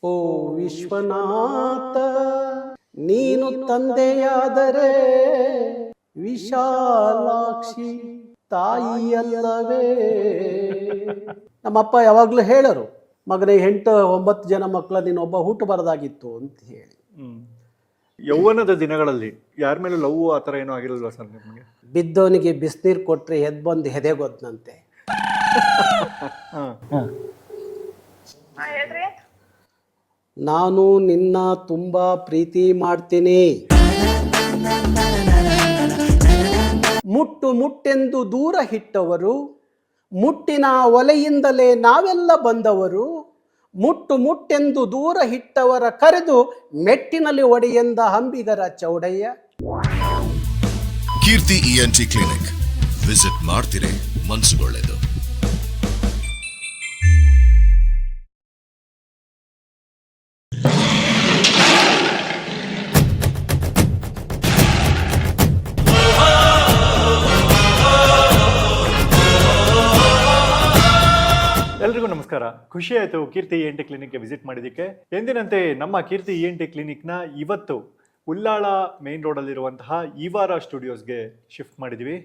ಓ ವಿಶ್ವನಾಥ, ನೀನು ತಂದೆಯಾದರೆ ವಿಶಾಲಾಕ್ಷಿ ತಾಯಿಯಲ್ಲವೇ? ನಮ್ಮಪ್ಪ ಯಾವಾಗಲೂ ಹೇಳರು, ಮಗನಿಗೆ 8-9 ಜನ ಮಕ್ಕಳ ನೀನೊಬ್ಬ ಹುಟ್ಟಬಾರ್ದಾಗಿತ್ತು ಅಂತ ಹೇಳಿ. ಯೌವನದ ದಿನಗಳಲ್ಲಿ ಯಾರ ಮೇಲೆ ಲವ್ ಆ ಥರ ಏನೂ ಆಗಿರಲ್ವಾ ಸರ್ ನಿಮಗೆ? ಬಿದ್ದವನಿಗೆ ಬಿಸಿನೀರು ಕೊಟ್ಟರೆ ಎದ್ದು ಬಂದು ಹೆದೆಗೊದ್ನಂತೆ. ನಾನು ನಿನ್ನ ತುಂಬ ಪ್ರೀತಿ ಮಾಡ್ತೀನಿ, ಮುಟ್ಟು ಮುಟ್ಟೆಂದು ದೂರ ಇಟ್ಟವರು, ಮುಟ್ಟಿನ ಒಲೆಯಿಂದಲೇ ನಾವೆಲ್ಲ ಬಂದವರು, ಮುಟ್ಟು ಮುಟ್ಟೆಂದು ದೂರ ಇಟ್ಟವರ ಕರೆದು ಮೆಟ್ಟಿನಲ್ಲಿ ಒಡೆಯೆಂದ ಅಂಬಿಗರ ಚೌಡಯ್ಯ. ಕೀರ್ತಿ ENT ಕ್ಲಿನಿಕ್ ವಿಸಿಟ್ ಮಾಡ್ತೀರಿ, ಮನಸ್ಸುಗೊಳ್ಳೆದು. ಎಲ್ರಿಗೂ ನಮಸ್ಕಾರ. ಖುಷಿ ಆಯಿತು ಕೀರ್ತಿ ENT ಕ್ಲಿನಿಕ್ಗೆ ವಿಸಿಟ್ ಮಾಡಿದ್ದಕ್ಕೆ. ಎಂದಿನಂತೆ ನಮ್ಮ ಕೀರ್ತಿ ENT ಕ್ಲಿನಿಕ್ನ ಇವತ್ತು ಉಲ್ಲಾಳ ಮೇನ್ ರೋಡಲ್ಲಿರುವಂತಹ ಈವಾರ ಸ್ಟುಡಿಯೋಸ್ಗೆ ಶಿಫ್ಟ್ ಮಾಡಿದ್ದೀವಿ.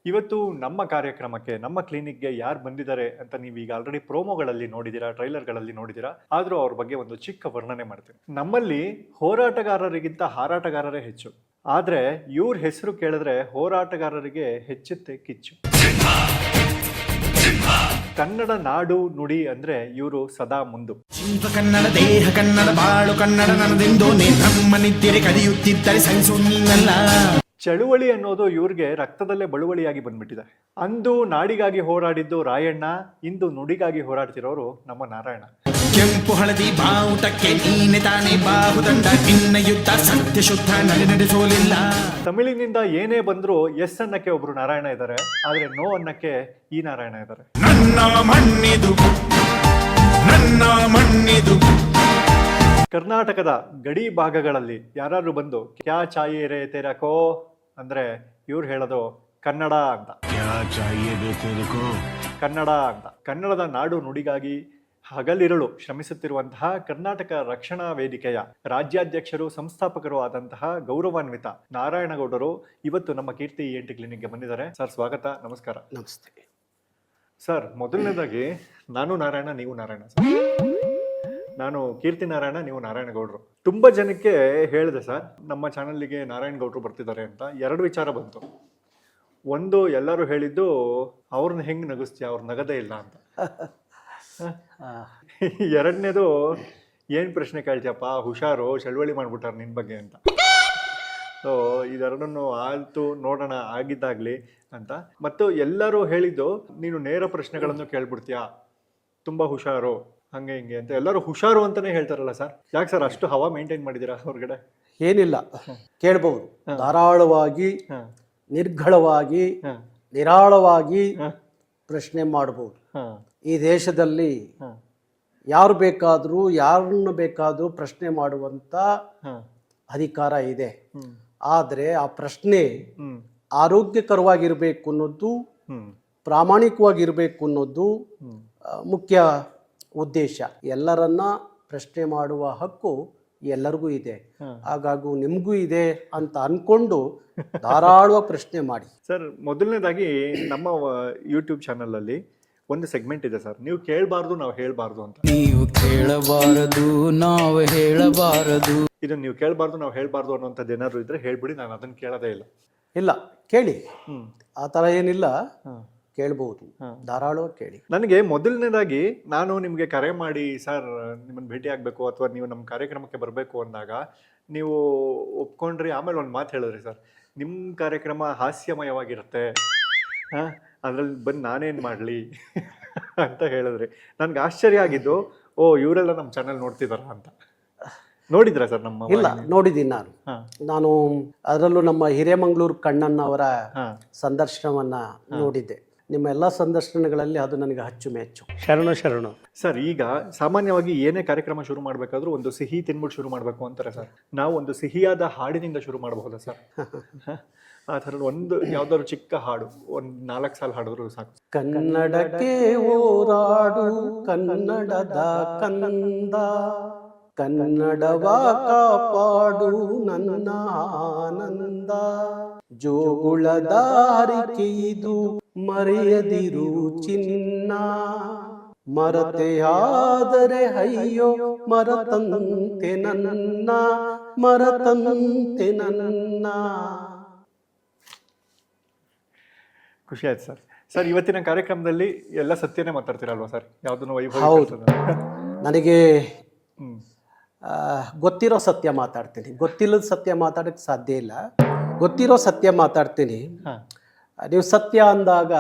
ಇವತ್ತು ನಮ್ಮ ಕಾರ್ಯಕ್ರಮಕ್ಕೆ, ನಮ್ಮ ಕ್ಲಿನಿಕ್ಗೆ ಯಾರು ಬಂದಿದ್ದಾರೆ ಅಂತ ನೀವು ಈಗ ಆಲ್ರೆಡಿ ಪ್ರೋಮೋಗಳಲ್ಲಿ ನೋಡಿದ್ದೀರಾ, ಟ್ರೈಲರ್ಗಳಲ್ಲಿ ನೋಡಿದ್ದೀರಾ. ಆದರೂ ಅವ್ರ ಬಗ್ಗೆ ಒಂದು ಚಿಕ್ಕ ವರ್ಣನೆ ಮಾಡ್ತೀನಿ. ನಮ್ಮಲ್ಲಿ ಹೋರಾಟಗಾರರಿಗಿಂತ ಹಾರಾಟಗಾರರೇ ಹೆಚ್ಚು, ಆದರೆ ಇವ್ರ ಹೆಸರು ಕೇಳಿದ್ರೆ ಹೋರಾಟಗಾರರಿಗೆ ಹೆಚ್ಚುತ್ತೆ ಕಿಚ್ಚು. ಕನ್ನಡ ನಾಡು ನುಡಿ ಅಂದ್ರೆ ಇವರು ಸದಾ ಮುಂದು. ಜೀವ ಕನ್ನಡ, ದೇಹ ಕನ್ನಡ, ಬಾಳು ಕನ್ನಡ ನನ್ನದೆಂದು ನಮ್ಮ ನಿದ್ದೆ ಕಲಿಯುತ್ತಿದ್ದರೆ ಸಹಿಸು ನೀನಲ್ಲ. ಚಳುವಳಿ ಅನ್ನೋದು ಇವ್ರಿಗೆ ರಕ್ತದಲ್ಲೇ ಬಳುವಳಿಯಾಗಿ ಬಂದ್ಬಿಟ್ಟಿದೆ. ಅಂದು ನಾಡಿಗಾಗಿ ಹೋರಾಡಿದ್ದು ರಾಯಣ್ಣ, ಇಂದು ನುಡಿಗಾಗಿ ಹೋರಾಡ್ತಿರೋರು ನಮ್ಮ ನಾರಾಯಣ. ಕೆಂಪು ಹಳದಿ ಬಾವುಟಕ್ಕೆ ನೀನೆ ತಾನೇ ಬಾಹುದಂಡ, ನಿನ್ನ ಯುದ್ಧ ಸತ್ಯ ಶುದ್ಧ ನಡೆಸೋಲಿಲ್ಲ. ತಮಿಳಿನಿಂದ ಏನೇ ಬಂದ್ರು ಎಸ್ ಅನ್ನಕ್ಕೆ ಒಬ್ರು ನಾರಾಯಣ ಇದ್ದಾರೆ, ಆದ್ರೆ ನೋ ಅನ್ನಕ್ಕೆ ಈ ನಾರಾಯಣ ಇದ್ದಾರೆ. ನನ್ನ ಮಣ್ಣಿದು, ನನ್ನ ಮಣ್ಣಿದು. ಕರ್ನಾಟಕದ ಗಡಿ ಭಾಗಗಳಲ್ಲಿ ಯಾರಾದ್ರೂ ಬಂದು ಕ್ಯಾ ಚಾಹಿಯೇ ರೇ ತೇರಾ ಕೋ ಅಂದ್ರೆ ಇವ್ರು ಹೇಳೋದು ಕನ್ನಡ ಅಂತ. ಕನ್ನಡ ಅಂತ. ಕನ್ನಡದ ನಾಡು ನುಡಿಗಾಗಿ ಹಗಲಿರುಳು ಶ್ರಮಿಸುತ್ತಿರುವಂತಹ ಕರ್ನಾಟಕ ರಕ್ಷಣಾ ವೇದಿಕೆಯ ರಾಜ್ಯಾಧ್ಯಕ್ಷರು, ಸಂಸ್ಥಾಪಕರು ಆದಂತಹ ಗೌರವಾನ್ವಿತ ನಾರಾಯಣಗೌಡರು ಇವತ್ತು ನಮ್ಮ ಕೀರ್ತಿ ENT ಕ್ಲಿನಿಕ್ಗೆ ಬಂದಿದ್ದಾರೆ. ಸರ್ ಸ್ವಾಗತ, ನಮಸ್ಕಾರ. ನಮಸ್ತೆ ಸರ್. ಮೊದಲನೇದಾಗಿ ನಾನು ನಾರಾಯಣ, ನೀವು ನಾರಾಯಣ. ಸರ್ ನಾನು ಕೀರ್ತಿ ನಾರಾಯಣ, ನೀವು ನಾರಾಯಣಗೌಡರು. ತುಂಬಾ ಜನಕ್ಕೆ ಹೇಳಿದೆ ಸರ್ ನಮ್ಮ ಚಾನಲ್ಗೆ ನಾರಾಯಣಗೌಡರು ಬರ್ತಿದ್ದಾರೆ ಅಂತ. 2 ವಿಚಾರ ಬಂತು. ಒಂದು, ಎಲ್ಲರೂ ಹೇಳಿದ್ದು ಅವ್ರನ್ನ ಹೆಂಗ್ ನಗಿಸ್ತೀಯ, ಅವ್ರು ನಗದೇ ಇಲ್ಲ ಅಂತ. ಎರಡನೇದು, ಏನ್ ಪ್ರಶ್ನೆ ಕೇಳ್ತೀಯಪ್ಪ, ಹುಷಾರು, ಚಳವಳಿ ಮಾಡ್ಬಿಟ್ಟಾರ ನಿನ್ ಬಗ್ಗೆ ಅಂತ. ಸೊ ಇದೆರಡನ್ನು ಆಯ್ತು, ನೋಡೋಣ ಆಗಿದ್ದಾಗ್ಲಿ ಅಂತ. ಮತ್ತು ಎಲ್ಲರೂ ಹೇಳಿದ್ದು ನೀನು ನೇರ ಪ್ರಶ್ನೆಗಳನ್ನು ಕೇಳ್ಬಿಡ್ತೀಯಾ, ತುಂಬಾ ಹುಷಾರು, ಹಂಗೆ ಹಿಂಗೆ ಅಂತ. ಎಲ್ಲರೂ ಹುಷಾರು ಅಂತಾನೆ ಹೇಳ್ತಾರಲ್ಲ ಸರ್, ಯಾಕೆ ಸರ್ ಅಷ್ಟು ಹವಾ ಮೇಂಟೈನ್ ಮಾಡಿದ್ದೀರಾ ಹೊರಗಡೆ? ಏನಿಲ್ಲ, ಕೇಳಬಹುದು. ಧಾರಾಳವಾಗಿ, ನಿರ್ಘಳವಾಗಿ, ನಿರಾಳವಾಗಿ ಪ್ರಶ್ನೆ ಮಾಡಬಹುದು. ಈ ದೇಶದಲ್ಲಿ ಯಾರು ಬೇಕಾದ್ರೂ ಯಾರನ್ನು ಬೇಕಾದ್ರೂ ಪ್ರಶ್ನೆ ಮಾಡುವಂತ ಅಧಿಕಾರ ಇದೆ. ಆದ್ರೆ ಆ ಪ್ರಶ್ನೆ ಆರೋಗ್ಯಕರವಾಗಿರ್ಬೇಕು ಅನ್ನೋದು, ಪ್ರಾಮಾಣಿಕವಾಗಿರ್ಬೇಕು ಅನ್ನೋದು ಮುಖ್ಯ ಉದ್ದೇಶ. ಎಲ್ಲರನ್ನ ಪ್ರಶ್ನೆ ಮಾಡುವ ಹಕ್ಕು ಎಲ್ಲರಿಗೂ ಇದೆ, ಹಾಗಾಗಿ ನಿಮಗೂ ಇದೆ ಅಂತ ಅನ್ಕೊಂಡು ಧಾರಾಳವಾಗಿ ಪ್ರಶ್ನೆ ಮಾಡಿ. ಸರ್, ಮೊದಲನೇದಾಗಿ ನಮ್ಮ ಯೂಟ್ಯೂಬ್ ಚಾನಲ್ ಅಲ್ಲಿ ಒಂದು ಸೆಗ್ಮೆಂಟ್ ಇದೆ ಸರ್, ನೀವು ಕೇಳಬಾರ್ದು ನಾವು ಹೇಳಬಾರ್ದು ಅಂತ. ನೀವು ಕೇಳಬಾರದು ನಾವು ಹೇಳಬಾರದು. ಇದನ್ನ ನೀವು ಕೇಳಬಾರ್ದು ನಾವು ಹೇಳಬಾರ್ದು ಅನ್ನೋಂಥದ್ದು ಏನಾದ್ರು ಇದ್ರೆ ಹೇಳ್ಬಿಡಿ, ನಾನು ಅದನ್ನ ಕೇಳೋದೇ ಇಲ್ಲ. ಇಲ್ಲ, ಕೇಳಿ, ಆ ಥರ ಏನಿಲ್ಲ, ಕೇಳಬಹುದು, ಧಾರಾಳವಾಗಿ ಕೇಳಿ. ನನಗೆ ಮೊದಲನೇದಾಗಿ ನಾನು ನಿಮಗೆ ಕರೆ ಮಾಡಿ ಸರ್ ನಿಮ್ಮನ್ನು ಭೇಟಿ ಆಗಬೇಕು ಅಥವಾ ನೀವು ನಮ್ಮ ಕಾರ್ಯಕ್ರಮಕ್ಕೆ ಬರಬೇಕು ಅಂದಾಗ ನೀವು ಒಪ್ಕೊಂಡ್ರಿ. ಆಮೇಲೆ ಒಂದು ಮಾತು ಹೇಳಿದ್ರಿ ಸರ್, ನಿಮ್ಮ ಕಾರ್ಯಕ್ರಮ ಹಾಸ್ಯಮಯವಾಗಿರುತ್ತೆ, ಅದ್ರಲ್ಲಿ ಬಂದು ನಾನೇನು ಮಾಡಲಿ ಅಂತ ಹೇಳಿದ್ರಿ. ನನಗೆ ಆಶ್ಚರ್ಯ ಆಗಿದ್ದು, ಓ ಇವರೆಲ್ಲ ನಮ್ಮ ಚಾನಲ್ ನೋಡ್ತಿದಾರ ಅಂತ. ನೋಡಿದ್ರ ಸರ್? ನಮ್ಮ ಇಲ್ಲ, ನೋಡಿದ್ದೀನಿ ನಾನು ಅದರಲ್ಲೂ ನಮ್ಮ ಹಿರೇಮಂಗ್ಳೂರು ಕಣ್ಣಣ್ಣವರ ಸಂದರ್ಶನವನ್ನ ನೋಡಿದ್ದೆ. ನಿಮ್ಮ ಎಲ್ಲ ಸಂದರ್ಶನಗಳಲ್ಲಿ ಅದು ನನಗೆ ಅಚ್ಚುಮೆಚ್ಚು. ಶರಣು ಶರಣು. ಸರ್, ಈಗ ಸಾಮಾನ್ಯವಾಗಿ ಏನೇ ಕಾರ್ಯಕ್ರಮ ಶುರು ಮಾಡಬೇಕಾದ್ರೂ ಒಂದು ಸಿಹಿ ತಿನ್ಬಿಟ್ಟು ಶುರು ಮಾಡಬೇಕು ಅಂತಾರೆ ಸರ್. ನಾವು ಒಂದು ಸಿಹಿಯಾದ ಹಾಡಿನಿಂದ ಶುರು ಮಾಡಬಹುದಾ ಸರ್? ಆ ಥರದ ಒಂದು ಯಾವ್ದಾದ್ರು ಚಿಕ್ಕ ಹಾಡು ಒಂದು 4 ಸಾಲು ಹಾಡಿದ್ರು ಸಾಕು. ಕನ್ನಡಕ್ಕೆ ಹೋರಾಡು ಕನ್ನಡದ ಕಂದ, ಕನ್ನಡವ ಕಾಪಾಡು ನನ್ನ ಆನಂದ, ಜೋಗುಳದ ಹರಿಕೆ ಇದು ಮರೆಯದಿರು ಚಿನ್ನ, ಮರತೆಯಾದರೆ ಅಯ್ಯೋ ಮರತಂತೆ ನನ್ನ, ಮರತಂತೆ ನನ್ನ. ಖುಷಿ ಆಯ್ತು ಸರ್. ಸರ್, ಇವತ್ತಿನ ಕಾರ್ಯಕ್ರಮದಲ್ಲಿ ಎಲ್ಲ ಸತ್ಯನೇ ಮಾತಾಡ್ತೀರಲ್ವಾ ಸರ್? ಯಾವುದನ್ನು ವೈಭವ ಹೌದು. ನನಗೆ ಹ್ಮ್ ಗೊತ್ತಿರೋ ಸತ್ಯ ಮಾತಾಡ್ತೀನಿ, ಗೊತ್ತಿಲ್ಲದ ಸತ್ಯ ಮಾತಾಡಕ್ಕೆ ಸಾಧ್ಯ ಇಲ್ಲ. ಗೊತ್ತಿರೋ ಸತ್ಯ ಮಾತಾಡ್ತೀನಿ. ಹಾ ನೀವು ಸತ್ಯ ಅಂದಾಗ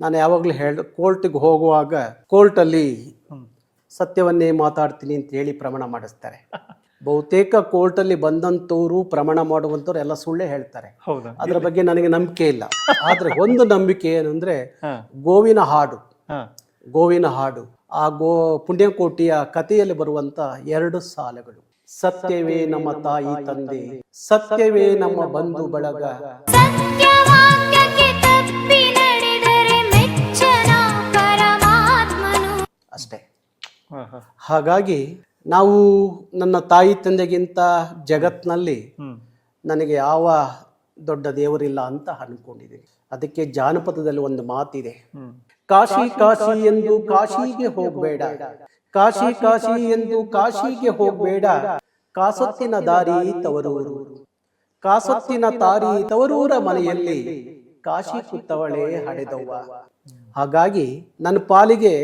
ನಾನು ಯಾವಾಗಲೂ ಕೋರ್ಟಿಗೆ ಹೋಗುವಾಗ ಕೋರ್ಟಲ್ಲಿ ಸತ್ಯವನ್ನೇ ಮಾತಾಡ್ತೀನಿ ಅಂತ ಹೇಳಿ ಪ್ರಮಾಣ ಮಾಡಿಸ್ತಾರೆ. ಬಹುತೇಕ ಕೋರ್ಟಲ್ಲಿ ಬಂದಂಥವ್ರು ಪ್ರಮಾಣ ಮಾಡುವಂಥವ್ರು ಎಲ್ಲ ಸುಳ್ಳೇ ಹೇಳ್ತಾರೆ. ಹೌದಾ? ಅದ್ರ ಬಗ್ಗೆ ನನಗೆ ನಂಬಿಕೆ ಇಲ್ಲ. ಆದ್ರೆ ಒಂದು ನಂಬಿಕೆ ಏನಂದ್ರೆ ಹಾ ಗೋವಿನ ಹಾಡು, ಹಾ ಗೋವಿನ ಹಾಡು, ಆ ಪುಣ್ಯಕೋಟಿಯ ಕಥೆಯಲ್ಲಿ ಬರುವಂತ 2 ಸಾಲುಗಳು. ಸತ್ಯವೇ ನಮ್ಮ ತಾಯಿ ತಂದೆ, ಸತ್ಯವೇ ನಮ್ಮ ಬಂಧು ಬಳಗ, ಸತ್ಯವಾಕ್ಯಕ್ಕೆ ತಪ್ಪಿ ನಡೆದರೆ ಮೆಚ್ಚನ ಪರಮಾತ್ಮನು. ಅಷ್ಟೇ. ಹಾ ಹಾ ಹಾಗಾಗಿ ನಾವು ನನ್ನ ತಾಯಿ ತಂದೆಗಿಂತ ಜಗತ್ನಲ್ಲಿ ಹ್ಮ್ ನನಗೆ ಯಾವ ದೊಡ್ಡ ದೇವರಿಲ್ಲ ಅಂತ ಅನ್ಕೊಂಡಿದ್ದೀನಿ. ಅದಕ್ಕೆ ಜಾನಪದದಲ್ಲಿ ಒಂದು ಮಾತಿದೆ, ಹ್ಮ್ ಕಾಶಿ ಕಾಶಿ ಎಂದು ಕಾಶಿಗೆ ಹೋಗಬೇಡ, ಕಾಶಿ ಕಾಶಿ ಎಂದು ಕಾಶಿಗೆ ಹೋಗಬೇಡ, ಕಾಸೊತ್ತಿನ ದಾರಿ ತವರೂರು, ಕಾಸೊತ್ತಿನ ತಾರಿ ತವರೂರ ಮನೆಯಲ್ಲಿ ಕಾಶಿ ಕುತ್ತವಳೆ ಹಡೆದವ್ವ. ಹಾಗಾಗಿ ನನ್ನ ಪಾಲಿಗೆ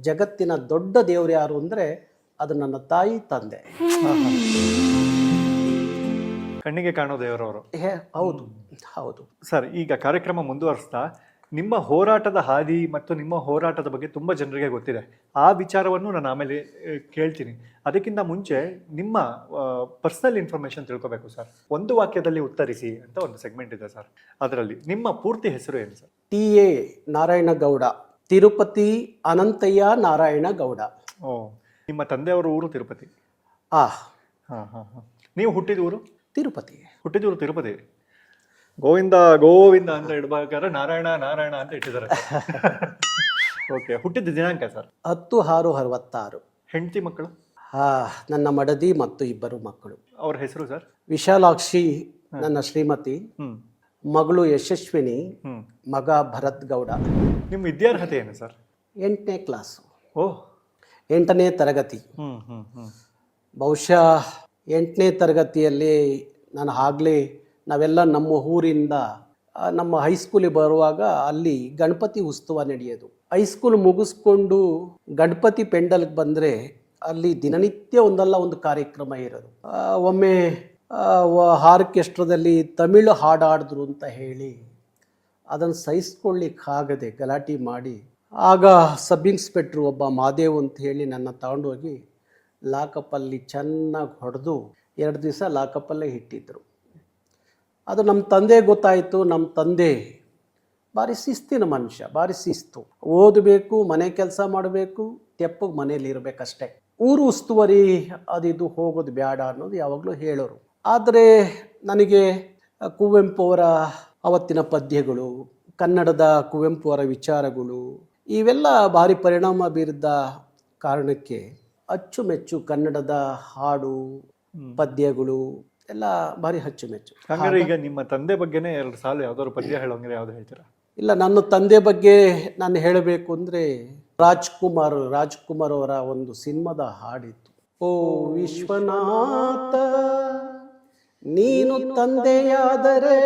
ಜಗತ್ತಿನ ದೊಡ್ಡ ದೇವರು ಯಾರು ಅಂದ್ರೆ ಅದು ನನ್ನ ತಾಯಿ ತಂದೆ. ಕಣ್ಣಿಗೆ ಕಾಣೋ ದೇವರವರು. ಹೌದು ಹೌದು. ಸರ್, ಈಗ ಕಾರ್ಯಕ್ರಮ ಮುಂದುವರಿಸ್ತಾ ನಿಮ್ಮ ಹೋರಾಟದ ಹಾದಿ ಮತ್ತು ನಿಮ್ಮ ಹೋರಾಟದ ಬಗ್ಗೆ ತುಂಬ ಜನರಿಗೆ ಗೊತ್ತಿದೆ. ಆ ವಿಚಾರವನ್ನು ನಾನು ಆಮೇಲೆ ಕೇಳ್ತೀನಿ. ಅದಕ್ಕಿಂತ ಮುಂಚೆ ನಿಮ್ಮ ಪರ್ಸನಲ್ ಇನ್ಫಾರ್ಮೇಷನ್ ತಿಳ್ಕೊಬೇಕು ಸರ್. ಒಂದು ವಾಕ್ಯದಲ್ಲಿ ಉತ್ತರಿಸಿ ಅಂತ ಒಂದು ಸೆಗ್ಮೆಂಟ್ ಇದೆ ಸರ್. ಅದರಲ್ಲಿ ನಿಮ್ಮ ಪೂರ್ತಿ ಹೆಸರು ಏನು ಸರ್? ಟಿ.ಎ. ನಾರಾಯಣಗೌಡ, ತಿರುಪತಿ ಅನಂತಯ್ಯ ನಾರಾಯಣಗೌಡ. ಓ, ನಿಮ್ಮ ತಂದೆಯವರ ಊರು ತಿರುಪತಿ? ಹಾ ಹಾಂ ಹಾಂ ಹಾಂ. ನೀವು ಹುಟ್ಟಿದ ಊರು? ತಿರುಪತಿ. ಹುಟ್ಟಿದ ಊರು ತಿರುಪತಿ. ಗೋವಿಂದ ಗೋವಿಂದ ಅಂತ ಇಡ್ಬೇಕಾದ್ರೆ ನಾರಾಯಣ ನಾರಾಯಣ ಅಂತ ಇಟ್ಟಿದ್ದಾರೆ. ಓಕೆ. ಹುಟ್ಟಿದ ದಿನಾಂಕ ಸರ್? 10/6/66. ಹೆಂಡತಿ ಮಕ್ಕಳು? ನನ್ನ ಮಡದಿ ಮತ್ತು 2 ಮಕ್ಕಳು. ಅವ್ರ ಹೆಸರು ಸರ್? ವಿಶಾಲಾಕ್ಷಿ ನನ್ನ ಶ್ರೀಮತಿ, ಹ್ಮ್ ಮಗಳು ಯಶಸ್ವಿನಿ, ಹ್ಮ್. ಮಗ ಭರತ್ ಗೌಡ. ನಿಮ್ಮ ವಿದ್ಯಾರ್ಹತೆ ಏನು ಸರ್? 8ನೇ ಕ್ಲಾಸು, ಓಹ್, 8ನೇ ತರಗತಿ. ಹ್ಮ್ ಹ್ಮ್ ಹ್ಮ್ ಬಹುಶಃ 8ನೇ ತರಗತಿಯಲ್ಲಿ ನಾನು ಆಗಲೇ ನಾವೆಲ್ಲ ನಮ್ಮ ಊರಿಂದ ನಮ್ಮ ಹೈಸ್ಕೂಲಿಗೆ ಬರುವಾಗ ಅಲ್ಲಿ ಗಣಪತಿ ಉತ್ಸವ ನಡೆಯೋದು. ಹೈಸ್ಕೂಲ್ ಮುಗಿಸ್ಕೊಂಡು ಗಣಪತಿ ಪೆಂಡಲ್ಗೆ ಬಂದರೆ ಅಲ್ಲಿ ದಿನನಿತ್ಯ ಒಂದಲ್ಲ ಒಂದು ಕಾರ್ಯಕ್ರಮ ಇರೋದು. ಒಮ್ಮೆ ಆರ್ಕೆಸ್ಟ್ರಾದಲ್ಲಿ ತಮಿಳು ಹಾಡಾಡಿದ್ರು ಅಂತ ಹೇಳಿ ಅದನ್ನು ಸಹಿಸ್ಕೊಳ್ಳಿಕ್ಕಾಗದೆ ಗಲಾಟೆ ಮಾಡಿ, ಆಗ ಸಬ್ ಇನ್ಸ್ಪೆಕ್ಟ್ರು ಒಬ್ಬ ಮಾದೇವ್ ಅಂತ ಹೇಳಿ ನನ್ನ ತಗೊಂಡೋಗಿ ಲಾಕಪ್ಪಲ್ಲಿ ಚೆನ್ನಾಗಿ ಹೊಡೆದು 2 ದಿವಸ ಲಾಕಪ್ಪಲ್ಲೇ ಇಟ್ಟಿದ್ರು. ಅದು ನಮ್ಮ ತಂದೆ ಗೊತ್ತಾಯಿತು. ನಮ್ಮ ತಂದೆ ಭಾರಿ ಶಿಸ್ತಿನ ಮನುಷ್ಯ, ಭಾರಿ ಶಿಸ್ತು. ಓದಬೇಕು, ಮನೆ ಕೆಲಸ ಮಾಡಬೇಕು, ತೆಪ್ಪಗೆ ಮನೇಲಿ ಇರಬೇಕಷ್ಟೇ. ಊರು ಉಸ್ತುವಾರಿ ಅದಿದು ಹೋಗೋದು ಬೇಡ ಅನ್ನೋದು ಯಾವಾಗಲೂ ಹೇಳೋರು. ಆದರೆ ನನಗೆ ಕುವೆಂಪು ಅವರ ಅವತ್ತಿನ ಪದ್ಯಗಳು, ಕನ್ನಡದ ಕುವೆಂಪು ಅವರ ವಿಚಾರಗಳು ಇವೆಲ್ಲ ಭಾರಿ ಪರಿಣಾಮ ಬೀರಿದ ಕಾರಣಕ್ಕೆ ಅಚ್ಚುಮೆಚ್ಚು ಕನ್ನಡದ ಹಾಡು ಪದ್ಯಗಳು ಎಲ್ಲ ಭಾರಿ ಅಚ್ಚುಮೆಚ್ಚು. ಹಂಗಾರೆ ಈಗ ನಿಮ್ಮ ತಂದೆ ಬಗ್ಗೆನೇ 2 ಸಾಲು ಯಾವ್ದಾದ್ರು ಪದ್ಯ ಹೇಳೋಂಗಿದ್ರೆ ಯಾವ್ದು ಹೇಳ್ತೀರಾ? ಇಲ್ಲ, ನನ್ನ ತಂದೆ ಬಗ್ಗೆ ನಾನು ಹೇಳಬೇಕು ಅಂದರೆ ರಾಜ್ಕುಮಾರ್ ಅವರ ಒಂದು ಸಿನಿಮಾದ ಹಾಡಿತ್ತು. ಓ ವಿಶ್ವನಾಥ ನೀನು ತಂದೆಯಾದರೆ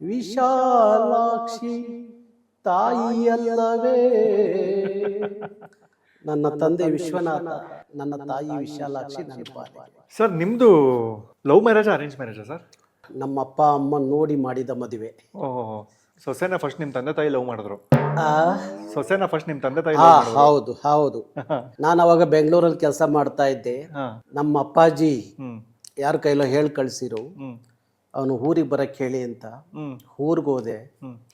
ವಿಶಾಲಾಕ್ಷಿ ತಾಯಿಯಲ್ಲವೇ. ನನ್ನ ತಂದೆ ವಿಶ್ವನಾಥ, ನನ್ನ ತಾಯಿ ವಿಶಾಲಾಕ್ಷಿ ನನ್ನ ಪಾಲಿಗೆ. ಸರ್, ನಿಮ್ದು ಲವ್ ಮ್ಯಾರೇಜ್ ಅರೇಂಜ್ ಮ್ಯಾರೇಜಾ ಸರ್? ನಮ್ಮ ಅಪ್ಪ ಅಮ್ಮ ನೋಡಿ ಮಾಡಿದ ಮದುವೆ. ಓಹೋ, ಸೊಸೆನ ಫಸ್ಟ್ ನಿಮ್ಮ ತಂದೆ ತಾಯಿ ಲವ್ ಮಾಡಿದ್ರು? ಆ ಸೊಸೆನ ಫಸ್ಟ್ ನಿಮ್ಮ ತಂದೆ ತಾಯಿ ಹೌದು ಹೌದು. ನಾನು ಅವಾಗ ಬೆಂಗಳೂರಲ್ಲಿ ಕೆಲಸ ಮಾಡ್ತಾ ಇದ್ದೆ. ನಮ್ಮ ಅಪ್ಪಾಜಿ ಯಾರ ಕೈಲೋ ಹೇಳಿ ಕಳ್ಸಿರು, ಅವನು ಊರಿಗೆ ಬರಕ್ಕೆ ಹೇಳಿ ಅಂತ. ಊರಿಗೆ ಹೋದೆ,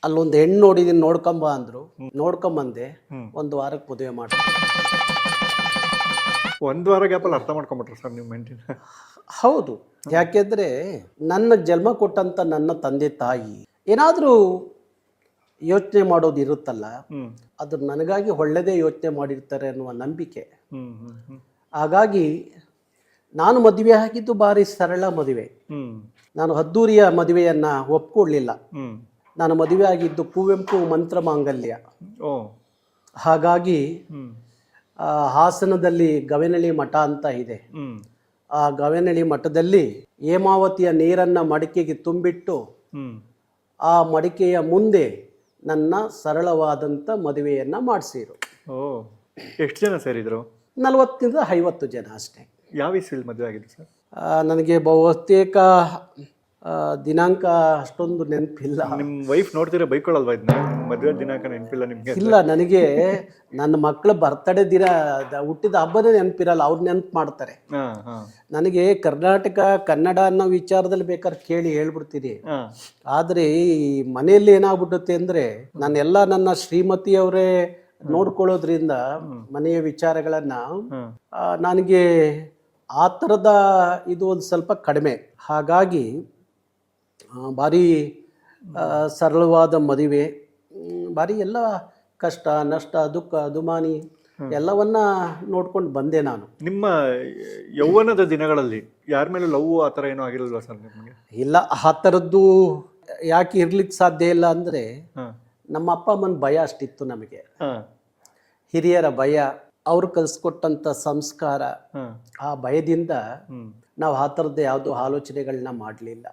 ಅಲ್ಲೊಂದು ಹೆಣ್ಣು ನೋಡಿದೀನಿ, ನೋಡ್ಕೊಂಬ ಅಂದ್ರು. ನೋಡ್ಕೊಂಬಂದೆ. 1 ವಾರಕ್ಕೆ ಮದುವೆ ಮಾಡಿ. ಒಂದು ವಾರ ಗ್ಯಾಪಲ್ಲಿ ಅರ್ಥ ಮಾಡ್ಕೊಂಬಿಟ್ರು ಸರ್ ನೀವು ಮೆಂಟಿನ. ಹೌದು, ಯಾಕೆಂದರೆ ನನ್ನ ಜನ್ಮ ಕೊಟ್ಟಂಥ ನನ್ನ ತಂದೆ ತಾಯಿ ಏನಾದರೂ ಯೋಚನೆ ಮಾಡೋದು ಇರುತ್ತಲ್ಲ, ಅದು ನನಗಾಗಿ ಒಳ್ಳೆಯದೇ ಯೋಚನೆ ಮಾಡಿರ್ತಾರೆ ಅನ್ನುವ ನಂಬಿಕೆ. ಹಾಗಾಗಿ ನಾನು ಮದುವೆ ಆಗಿದ್ದು ಭಾರಿ ಸರಳ ಮದುವೆ. ನಾನು ಅದ್ದೂರಿಯ ಮದುವೆಯನ್ನು ಒಪ್ಕೊಳ್ಳಿಲ್ಲ. ನಾನು ಮದುವೆ ಆಗಿದ್ದು ಕುವೆಂಪು ಮಂತ್ರ ಮಾಂಗಲ್ಯ. ಹಾಗಾಗಿ ಹಾಸನದಲ್ಲಿ ಗವೆನಳ್ಳಿ ಮಠ ಅಂತ ಇದೆ. ಆ ಗವೆನಳ್ಳಿ ಮಠದಲ್ಲಿ ಹೇಮಾವತಿಯ ನೀರನ್ನು ಮಡಿಕೆಗೆ ತುಂಬಿಟ್ಟು ಆ ಮಡಿಕೆಯ ಮುಂದೆ ನನ್ನ ಸರಳವಾದಂಥ ಮದುವೆಯನ್ನು ಮಾಡಿಸಿರು. ಎಷ್ಟು ಜನ ಸೇರಿದ್ರು? 40-50 ಜನ ಅಷ್ಟೇ. ಯಾವ ಇಸ್ವಿಲಿ ಮದುವೆ ಆಗಿದ್ದು ಸರ್? ನನಗೆ ಬಹುತೇಕ ದಿನಾಂಕ ಅಷ್ಟೊಂದು ನೆನಪಿಲ್ಲ. ನಿಮ್ಮ ವೈಫ್ ನೋಡ್ತೀರಾ ಬೈಕೊಳ್ಳಲ್ವಾ ಇದನ್ನ? ಮದುವೆ ದಿನಾಂಕ ನೆನಪಿಲ್ಲ ನಿಮಗೆ? ಇಲ್ಲ, ನನಗೆ ನನ್ನ ಮಕ್ಕಳ ಬರ್ತಡೇ ದಿನ ಹುಟ್ಟಿದ ಹಬ್ಬನೇ ನೆನಪಿರಲ್ಲ, ಅವ್ರು ನೆನಪು ಮಾಡ್ತಾರೆ. ನನಗೆ ಕರ್ನಾಟಕ ಕನ್ನಡ ಅನ್ನೋ ವಿಚಾರದಲ್ಲಿ ಬೇಕಾದ್ರೆ ಕೇಳಿ ಹೇಳ್ಬಿಡ್ತೀನಿ. ಆದರೆ ಈ ಮನೆಯಲ್ಲಿ ಏನಾಗ್ಬಿಡುತ್ತೆ ಅಂದರೆ ನಾನೆಲ್ಲ ನನ್ನ ಶ್ರೀಮತಿಯವರೇ ನೋಡ್ಕೊಳ್ಳೋದ್ರಿಂದ ಮನೆಯ ವಿಚಾರಗಳನ್ನ ನನಗೆ ಆ ಥರದ ಇದು ಒಂದು ಸ್ವಲ್ಪ ಕಡಿಮೆ. ಹಾಗಾಗಿ ಭಾರಿ ಸರಳವಾದ ಮದುವೆ, ಭಾರಿ ಎಲ್ಲ ಕಷ್ಟ ನಷ್ಟ ದುಃಖ ದುಮಾನಿ ಎಲ್ಲವನ್ನ ನೋಡ್ಕೊಂಡು ಬಂದೆ ನಾನು. ನಿಮ್ಮ ಯೌವನದ ದಿನಗಳಲ್ಲಿ ಯಾರ ಮೇಲೆ ಲವ್ ಆ ಥರ ಏನೋ ಆಗಿರಲ್ವಾ ಸರ್ ನಿಮಗೆ? ಇಲ್ಲ, ಆ ಥರದ್ದು ಯಾಕೆ ಇರ್ಲಿಕ್ಕೆ ಸಾಧ್ಯ ಇಲ್ಲ ಅಂದರೆ ನಮ್ಮ ಅಪ್ಪ ಅಮ್ಮನ ಭಯ ಅಷ್ಟಿತ್ತು ನಮಗೆ. ಹಿರಿಯರ ಭಯ, ಅವರು ಕಲಿಸ್ಕೊಟ್ಟಂಥ ಸಂಸ್ಕಾರ, ಆ ಭಯದಿಂದ ನಾವು ಆ ಥರದ್ದು ಯಾವುದೋ ಆಲೋಚನೆಗಳನ್ನ ಮಾಡಲಿಲ್ಲ.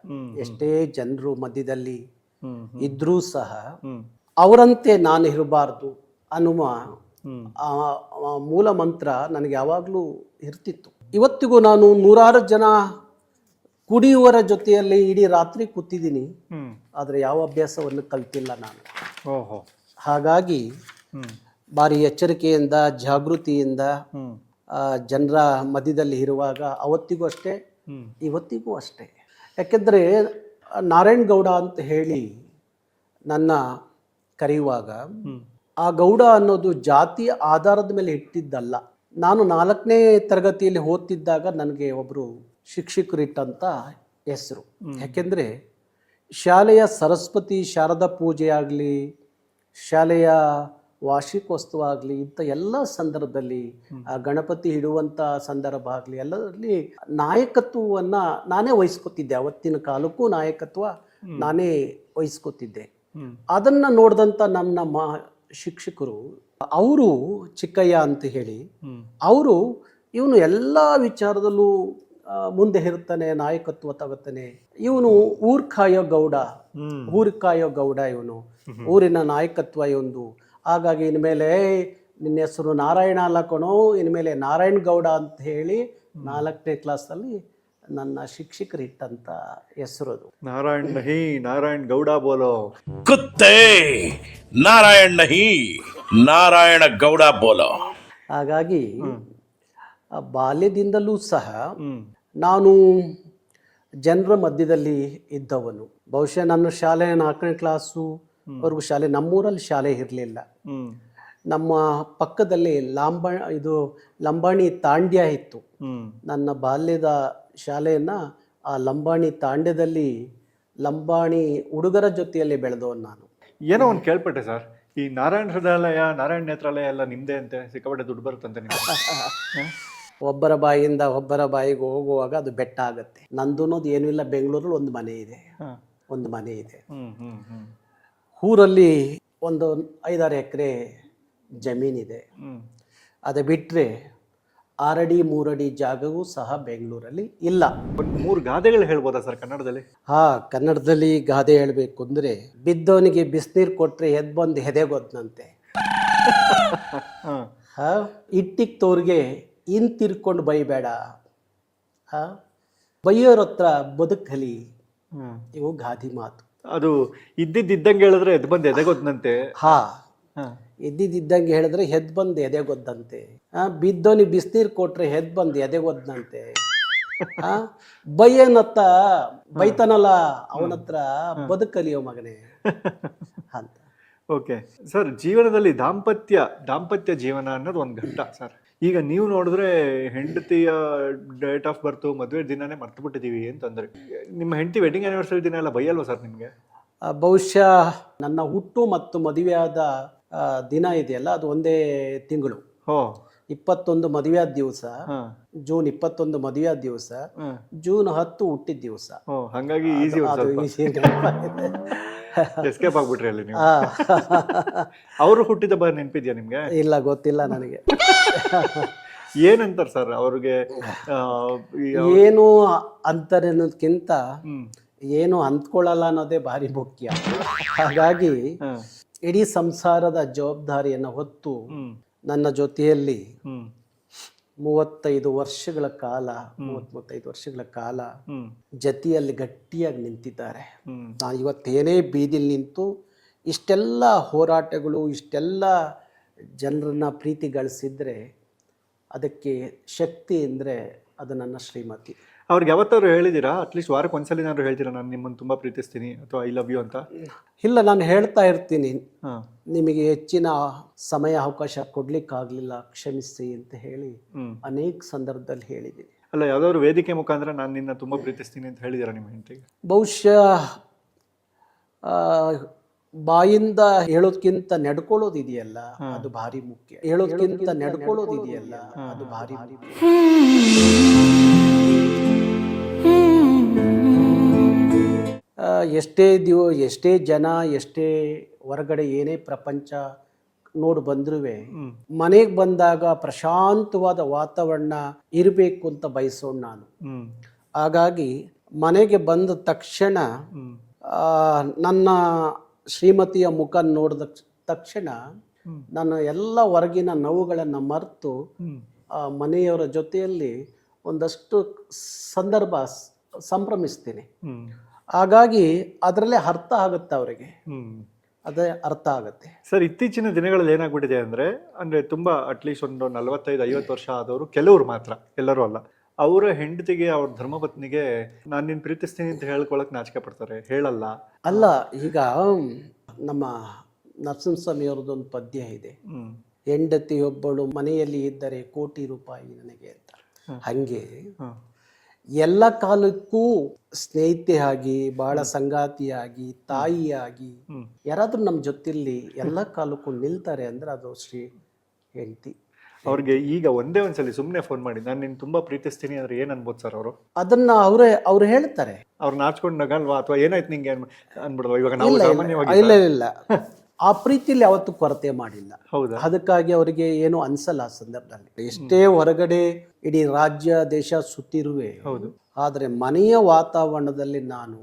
ಎಷ್ಟೇ ಜನರು ಮಧ್ಯದಲ್ಲಿ ಇದ್ರೂ ಸಹ ಅವರಂತೆ ನಾನು ಇರಬಾರ್ದು ಅನ್ನುವ ಮೂಲ ಮಂತ್ರ ನನಗೆ ಯಾವಾಗಲೂ ಇರ್ತಿತ್ತು. ಇವತ್ತಿಗೂ ನಾನು 100 ಜನ ಕುಡಿಯುವರ ಜೊತೆಯಲ್ಲಿ ಇಡೀ ರಾತ್ರಿ ಕೂತಿದ್ದೀನಿ, ಆದರೆ ಯಾವ ಅಭ್ಯಾಸವನ್ನು ಕಲ್ತಿಲ್ಲ ನಾನು. ಹಾಗಾಗಿ ಭಾರಿ ಎಚ್ಚರಿಕೆಯಿಂದ ಜಾಗೃತಿಯಿಂದ ಜನರ ಮಧ್ಯದಲ್ಲಿ ಇರುವಾಗ ಅವತ್ತಿಗೂ ಅಷ್ಟೇ ಇವತ್ತಿಗೂ ಅಷ್ಟೇ. ಯಾಕೆಂದರೆ ನಾರಾಯಣ್ ಗೌಡ ಅಂತ ಹೇಳಿ ನನ್ನ ಕರೆಯುವಾಗ ಆ ಗೌಡ ಅನ್ನೋದು ಜಾತಿಯ ಆಧಾರದ ಮೇಲೆ ಇಟ್ಟಿದ್ದಲ್ಲ. ನಾನು 4ನೇ ತರಗತಿಯಲ್ಲಿ ಓದ್ತಿದ್ದಾಗ ನನಗೆ ಒಬ್ಬರು ಶಿಕ್ಷಕರಿಟ್ಟಂಥ ಹೆಸರು. ಯಾಕೆಂದರೆ ಶಾಲೆಯ ಸರಸ್ವತಿ ಶಾರದಾ ಪೂಜೆ ಆಗಲಿ, ಶಾಲೆಯ ವಾರ್ಷಿಕೋತ್ಸವ ಆಗಲಿ, ಇಂಥ ಎಲ್ಲ ಸಂದರ್ಭದಲ್ಲಿ ಗಣಪತಿ ಇಡುವಂಥ ಸಂದರ್ಭ ಆಗಲಿ, ಎಲ್ಲದರಲ್ಲಿ ನಾಯಕತ್ವವನ್ನು ನಾನೇ ವಹಿಸ್ಕೊತಿದ್ದೆ. ಅವತ್ತಿನ ಕಾಲಕ್ಕೂ ನಾಯಕತ್ವ ನಾನೇ ವಹಿಸ್ಕೊತಿದ್ದೆ. ಅದನ್ನು ನೋಡಿದಂಥ ನಮ್ಮ ಶಿಕ್ಷಕರು, ಅವರು ಚಿಕ್ಕಯ್ಯ ಅಂತ ಹೇಳಿ, ಅವರು ಇವನು ಎಲ್ಲ ವಿಚಾರದಲ್ಲೂ ಮುಂದೆ ಇರ್ತಾನೆ, ನಾಯಕತ್ವ ತಗೋತಾನೆ, ಇವನು ಊರ್ ಕಾಯೋ ಗೌಡ, ಇವನು ಊರಿನ ನಾಯಕತ್ವ ಇವನು. ಹಾಗಾಗಿ ಇನ್ಮೇಲೆ ನಿನ್ನ ಹೆಸರು ನಾರಾಯಣ ಅಲ್ಲ ಕಣೋ, ಇನ್ಮೇಲೆ ನಾರಾಯಣ್ ಗೌಡ ಅಂತ ಹೇಳಿ 4ನೇ ಕ್ಲಾಸಲ್ಲಿ ನನ್ನ ಶಿಕ್ಷಕರು ಇಟ್ಟಂತ ಹೆಸರು ಅದು. ನಾರಾಯಣ್ ನಹಿ ನಾರಾಯಣ್ ಗೌಡ ಬೋಲೋ ಕುತ್ತೆ, ನಾರಾಯಣ್ ನಹಿ ನಾರಾಯಣ ಗೌಡ ಬೋಲೋ. ಹಾಗಾಗಿ ಬಾಲ್ಯದಿಂದಲೂ ಸಹ ನಾನು ಜನರ ಮಧ್ಯದಲ್ಲಿ ಇದ್ದವನು. ಬಹುಶಃ ನನ್ನ ಶಾಲೆ 4ನೇ ಕ್ಲಾಸು ವರೆಗೂ ಶಾಲೆ, ನಮ್ಮೂರಲ್ಲಿ ಶಾಲೆ ಇರಲಿಲ್ಲ. ನಮ್ಮ ಪಕ್ಕದಲ್ಲಿ ಲಂಬಾಣಿ ತಾಂಡ್ಯ ಇತ್ತು. ನನ್ನ ಬಾಲ್ಯದ ಶಾಲೆಯನ್ನು ಆ ಲಂಬಾಣಿ ತಾಂಡ್ಯದಲ್ಲಿ ಲಂಬಾಣಿ ಹುಡುಗರ ಜೊತೆಯಲ್ಲಿ ಬೆಳೆದವನು ನಾನು. ಏನೋ ಒಂದು ಕೇಳ್ಪಟ್ಟೆ ಸರ್, ಈ ನಾರಾಯಣ ಹೃದಯಾಲಯ, ನಾರಾಯಣ ನೇತ್ರಾಲಯ ಎಲ್ಲ ನಿಮ್ದೇ ಅಂತೆ, ಸಿಕ್ಕಾಪಟ್ಟೆ ದುಡ್ಡು ಬರುತ್ತಂತೆ ನಿಮ್ಗೆ? ಒಬ್ಬರ ಬಾಯಿಯಿಂದ ಒಬ್ಬರ ಬಾಯಿಗೆ ಹೋಗುವಾಗ ಅದು ಬೆಟ್ಟ ಆಗುತ್ತೆ. ನಂದು ಅನ್ನೋದು ಏನೂ ಇಲ್ಲ. ಬೆಂಗಳೂರಲ್ಲಿ ಒಂದು ಮನೆ ಇದೆ. ಊರಲ್ಲಿ ಒಂದು 5-6 ಎಕರೆ ಜಮೀನಿದೆ. ಅದು ಬಿಟ್ಟರೆ 6 ಅಡಿ 3 ಅಡಿ ಜಾಗವೂ ಸಹ ಬೆಂಗಳೂರಲ್ಲಿ ಇಲ್ಲ. ಒಂದು 3 ಗಾದೆಗಳು ಹೇಳ್ಬೋದಾ ಸರ್ ಕನ್ನಡದಲ್ಲಿ? ಕನ್ನಡದಲ್ಲಿ ಗಾದೆ ಹೇಳಬೇಕು ಅಂದರೆ, ಬಿದ್ದವನಿಗೆ ಬಿಸಿನೀರು ಕೊಟ್ಟರೆ ಎದ್ದು ಬಂದು ಎದೆಗೊದ್ನಂತೆ. ಇಟ್ಟಿಗೆ ತೋರ್ಗೆ ಹಿಂತಿರ್ಕೊಂಡು ಬೈಬೇಡ, ಬೈಯೋರ ಹತ್ರ ಬದುಕಲಿ. ಇವು ಗಾದಿ ಮಾತು. ಅದು ಇದ್ದಿದ್ದಂಗೆ ಹೇಳಿದ್ರೆ ಎದ್ದು ಬಂದು ಎದೆಗೊದ್ನಂತೆ. ಇದ್ದಿದ್ದಂಗೆ ಹೇಳಿದ್ರೆ ಎದ್ದು ಬಂದು ಎದೆಗೊದ್ದಂತೆ. ಬಿದ್ದೋನಿಗೆ ಬಿಸಿನೀರು ಕೊಟ್ರೆ ಎದ್ದು ಬಂದು ಎದೆಗೊದ್ನಂತೆ. ಬೈಯನತ್ತ ಬೈತಾನಲ್ಲ ಅವನತ್ರ ಬದುಕಲಿಯೋ ಮಗನೇ ಅಂತ. ಓಕೆ ಸರ್, ಜೀವನದಲ್ಲಿ ದಾಂಪತ್ಯ ಜೀವನ ಅನ್ನೋದು ಒಂದು ಘಟ್ಟ ಸರ್. ಈಗ ನೀವು ನೋಡಿದ್ರೆ ಹೆಂಡತಿಯ ಡೇಟ್ ಆಫ್ ಬರ್ತು ಮದುವೆ ದಿನನೇ ಮರ್ತು ಬಿಟ್ಟಿದ್ದೀವಿ ಅಂತಂದ್ರೆ, ನಿಮ್ಮ ಹೆಂಡತಿ ವೆಡ್ಡಿಂಗ್ ಆನಿವರ್ಸರಿ ದಿನ ಎಲ್ಲ ಬೈಯಲ್ವಾ ಸರ್ ನಿಮಗೆ? ಬಹುಶಃ ನನ್ನ ಹುಟ್ಟು ಮತ್ತು ಮದುವೆಯಾದ ದಿನ ಇದೆಯಲ್ಲ ಅದು ಒಂದೇ ತಿಂಗಳು. ಓ 21 ಮದುವೆಯಾದ ದಿವಸ, ಹಾಂ, ಜೂನ್ 21 ಮದುವೆಯಾದ ದಿವಸ, ಜೂನ್ 10 ಹುಟ್ಟಿದ ದಿವಸ. ಓ ಹಾಗಾಗಿ ಈಸಿ ಅದು easy ನೆನಪಾಗಿದೆ. ಎಸ್ಕೇಪ್ ಆಗ್ಬಿಟ್ರಿ ಅಲ್ಲಿ ನೀವು. ಅವರು ಹುಟ್ಟಿದ ಬರ ನೆನಪಿದ್ಯಾ ನಿಮ್ಗೆ? ಇಲ್ಲ, ಗೊತ್ತಿಲ್ಲ ನನಗೆ. ಏನಂತಾರೆ ಸರ್ ಅವ್ರಿಗೆ? ಏನು ಅಂತಾರೆ ಅನ್ನೋದಕ್ಕಿಂತ ಏನು ಅಂದ್ಕೊಳ್ಳಲ್ಲ ಅನ್ನೋದೇ ಭಾರಿ ಮುಖ್ಯ. ಹಾಗಾಗಿ ಇಡೀ ಸಂಸಾರದ ಜವಾಬ್ದಾರಿಯನ್ನು ಹೊತ್ತು ನನ್ನ ಜೊತೆಯಲ್ಲಿ 35 ವರ್ಷಗಳ ಕಾಲ 35 ವರ್ಷಗಳ ಕಾಲ ಜೊತೆಯಲ್ಲಿ ಗಟ್ಟಿಯಾಗಿ ನಿಂತಿದ್ದಾರೆ. ನಾನು ಇವತ್ತೇನೇ ಬೀದಿಲಿ ನಿಂತು ಇಷ್ಟೆಲ್ಲ ಹೋರಾಟಗಳು, ಇಷ್ಟೆಲ್ಲ ಜನರನ್ನ ಪ್ರೀತಿ ಗಳಿಸಿದ್ರೆ ಅದಕ್ಕೆ ಶಕ್ತಿ ಅಂದರೆ ಅದು ನನ್ನ ಶ್ರೀಮತಿ. ಅವ್ರಿಗೆ ಯಾವತ್ತಾದ್ರು ಹೇಳಿದ್ದೀರಾ? ಅಟ್ಲೀಸ್ಟ್ ವಾರಕ್ಕೆ ಒಂದ್ಸಲಿನಾದ್ರು ಹೇಳ್ತೀರಾ ನಾನು ನಿಮ್ಮನ್ನು ತುಂಬಾ ಪ್ರೀತಿಸ್ತೀನಿ ಅಥವಾ ಐ ಲವ್ ಯು ಅಂತ? ಇಲ್ಲ, ನಾನು ಹೇಳ್ತಾ ಇರ್ತೀನಿ, ನಿಮಗೆ ಹೆಚ್ಚಿನ ಸಮಯ ಅವಕಾಶ ಕೊಡ್ಲಿಕ್ಕಾಗಲಿಲ್ಲ, ಕ್ಷಮಿಸಿ ಅಂತ ಹೇಳಿ ಅನೇಕ ಸಂದರ್ಭದಲ್ಲಿ ಹೇಳಿದ್ದೀನಿ. ಅಲ್ಲ, ಯಾವ್ದಾದ್ರು ವೇದಿಕೆ ಮುಖಾಂತರ ನಾನು ನಿನ್ನ ತುಂಬಾ ಪ್ರೀತಿಸ್ತೀನಿ ಅಂತ ಹೇಳಿದ್ದೀರಾ ನಿಮ್ಮ ಹೆಂಡತಿಗೆ? ಬಹುಶಃ ಬಾಯಿಂದ ಹೇಳೋದ್ಕಿಂತ ನಡ್ಕೊಳ್ಳೋದಿದೆಯಲ್ಲ ಅದು ಭಾರಿ ಮುಖ್ಯ. ಹೇಳೋದ್ಕಿಂತ ನಡ್ಕೊಳ್ಳೋದಿದೆಯಲ್ಲ ಅದು ಭಾರಿ ಮುಖ್ಯ. ಎಷ್ಟೇ ಜನ, ಎಷ್ಟೇ ಹೊರಗಡೆ ಏನೇ ಪ್ರಪಂಚ ನೋಡಿ ಬಂದ್ರೂ ಮನೆಗೆ ಬಂದಾಗ ಪ್ರಶಾಂತವಾದ ವಾತಾವರಣ ಇರಬೇಕು ಅಂತ ಬಯಸೋಣ ನಾನು. ಹಾಗಾಗಿ ಮನೆಗೆ ಬಂದ ತಕ್ಷಣ ನನ್ನ ಶ್ರೀಮತಿಯ ಮುಖ ನೋಡಿದ ತಕ್ಷಣ ನಾನು ಎಲ್ಲ ಹೊರಗಿನ ನೋವುಗಳನ್ನು ಮರೆತು ಮನೆಯವರ ಜೊತೆಯಲ್ಲಿ ಒಂದಷ್ಟು ಸಂದರ್ಭ ಸಂಭ್ರಮಿಸ್ತೀನಿ. ಹಾಗಾಗಿ ಅದರಲ್ಲೇ ಅರ್ಥ ಆಗುತ್ತೆ ಅವರಿಗೆ, ಅದೇ ಅರ್ಥ ಆಗುತ್ತೆ. ಸರ್, ಇತ್ತೀಚಿನ ದಿನಗಳಲ್ಲಿ ಏನಾಗ್ಬಿಟ್ಟಿದೆ ಅಂದ್ರೆ ತುಂಬಾ ಅಟ್ಲೀಸ್ಟ್ ಒಂದು 45-50 ವರ್ಷ ಆದವರು, ಕೆಲವರು ಮಾತ್ರ, ಎಲ್ಲರೂ ಅಲ್ಲ, ಅವರ ಹೆಂಡತಿಗೆ, ಅವ್ರ ಧರ್ಮಪತ್ನಿಗೆ ನಾನು ನಿನ್ನ ಪ್ರೀತಿಸ್ತೀನಿ ಅಂತ ಹೇಳ್ಕೊಳಕ್ ನಾಚಿಕೆ ಪಡ್ತಾರೆ, ಹೇಳಲ್ಲ. ಅಲ್ಲ, ಈಗ ನಮ್ಮ ನರಸಿಂಹಸ್ವಾಮಿ ಅವ್ರದ್ದೊಂದು ಪದ್ಯ ಇದೆ, ಹೆಂಡತಿಯೊಬ್ಬಳು ಮನೆಯಲ್ಲಿ ಇದ್ದರೆ ಕೋಟಿ ರೂಪಾಯಿ ನನಗೆ ಅಂತ. ಹಂಗೆ ಎಲ್ಲ ಕಾಲಕ್ಕೂ ಸ್ನೇಹಿತೆಯಾಗಿ, ಬಹಳ ಸಂಗಾತಿಯಾಗಿ, ತಾಯಿಯಾಗಿ ಯಾರಾದ್ರೂ ನಮ್ಮ ಜೊತೆಯಲ್ಲಿ ಎಲ್ಲ ಕಾಲಕ್ಕೂ ನಿಲ್ತಾರೆ ಅಂದ್ರೆ ಅದು ಶ್ರೀ ಹೆಂಡತಿ. ಅವ್ರಿಗೆ ಈಗ ಒಂದೇ ಒಂದ್ಸಲಿ ಸುಮ್ಮನೆ ಫೋನ್ ಮಾಡಿ ನಾನು ನಿನ್ನ ತುಂಬಾ ಪ್ರೀತಿಸ್ತೀನಿ ಅಂದ್ರೆ ಏನ್ ಅನ್ಬೋದು ಸರ್ ಅವರು? ಅದನ್ನ ಅವ್ರು ಹೇಳ್ತಾರೆ. ಅವ್ರು ನಾಚ್ಕೊಂಡಾಗಲ್ವಾ ಅಥವಾ ಏನಾಯ್ತು ನಿಂಗೆ ಅನ್ಬಿಡಲ್ವಾ? ಇವಾಗ ನಾವು ಸಾಮಾನ್ಯವಾಗಿ ಇಲ್ಲ ಆ ಪ್ರೀತಿಲಿ ಯಾವತ್ತೂ ಕೊರತೆ ಮಾಡಿಲ್ಲ. ಹೌದಾ? ಅದಕ್ಕಾಗಿ ಅವರಿಗೆ ಏನು ಅನ್ಸಲ್ಲ ಆ ಸಂದರ್ಭದಲ್ಲಿ. ಎಷ್ಟೇ ಹೊರಗಡೆ ಇಡೀ ರಾಜ್ಯ ದೇಶ ಸುತ್ತಿರುವೆ, ಹೌದು, ಆದ್ರೆ ಮನೆಯ ವಾತಾವರಣದಲ್ಲಿ ನಾನು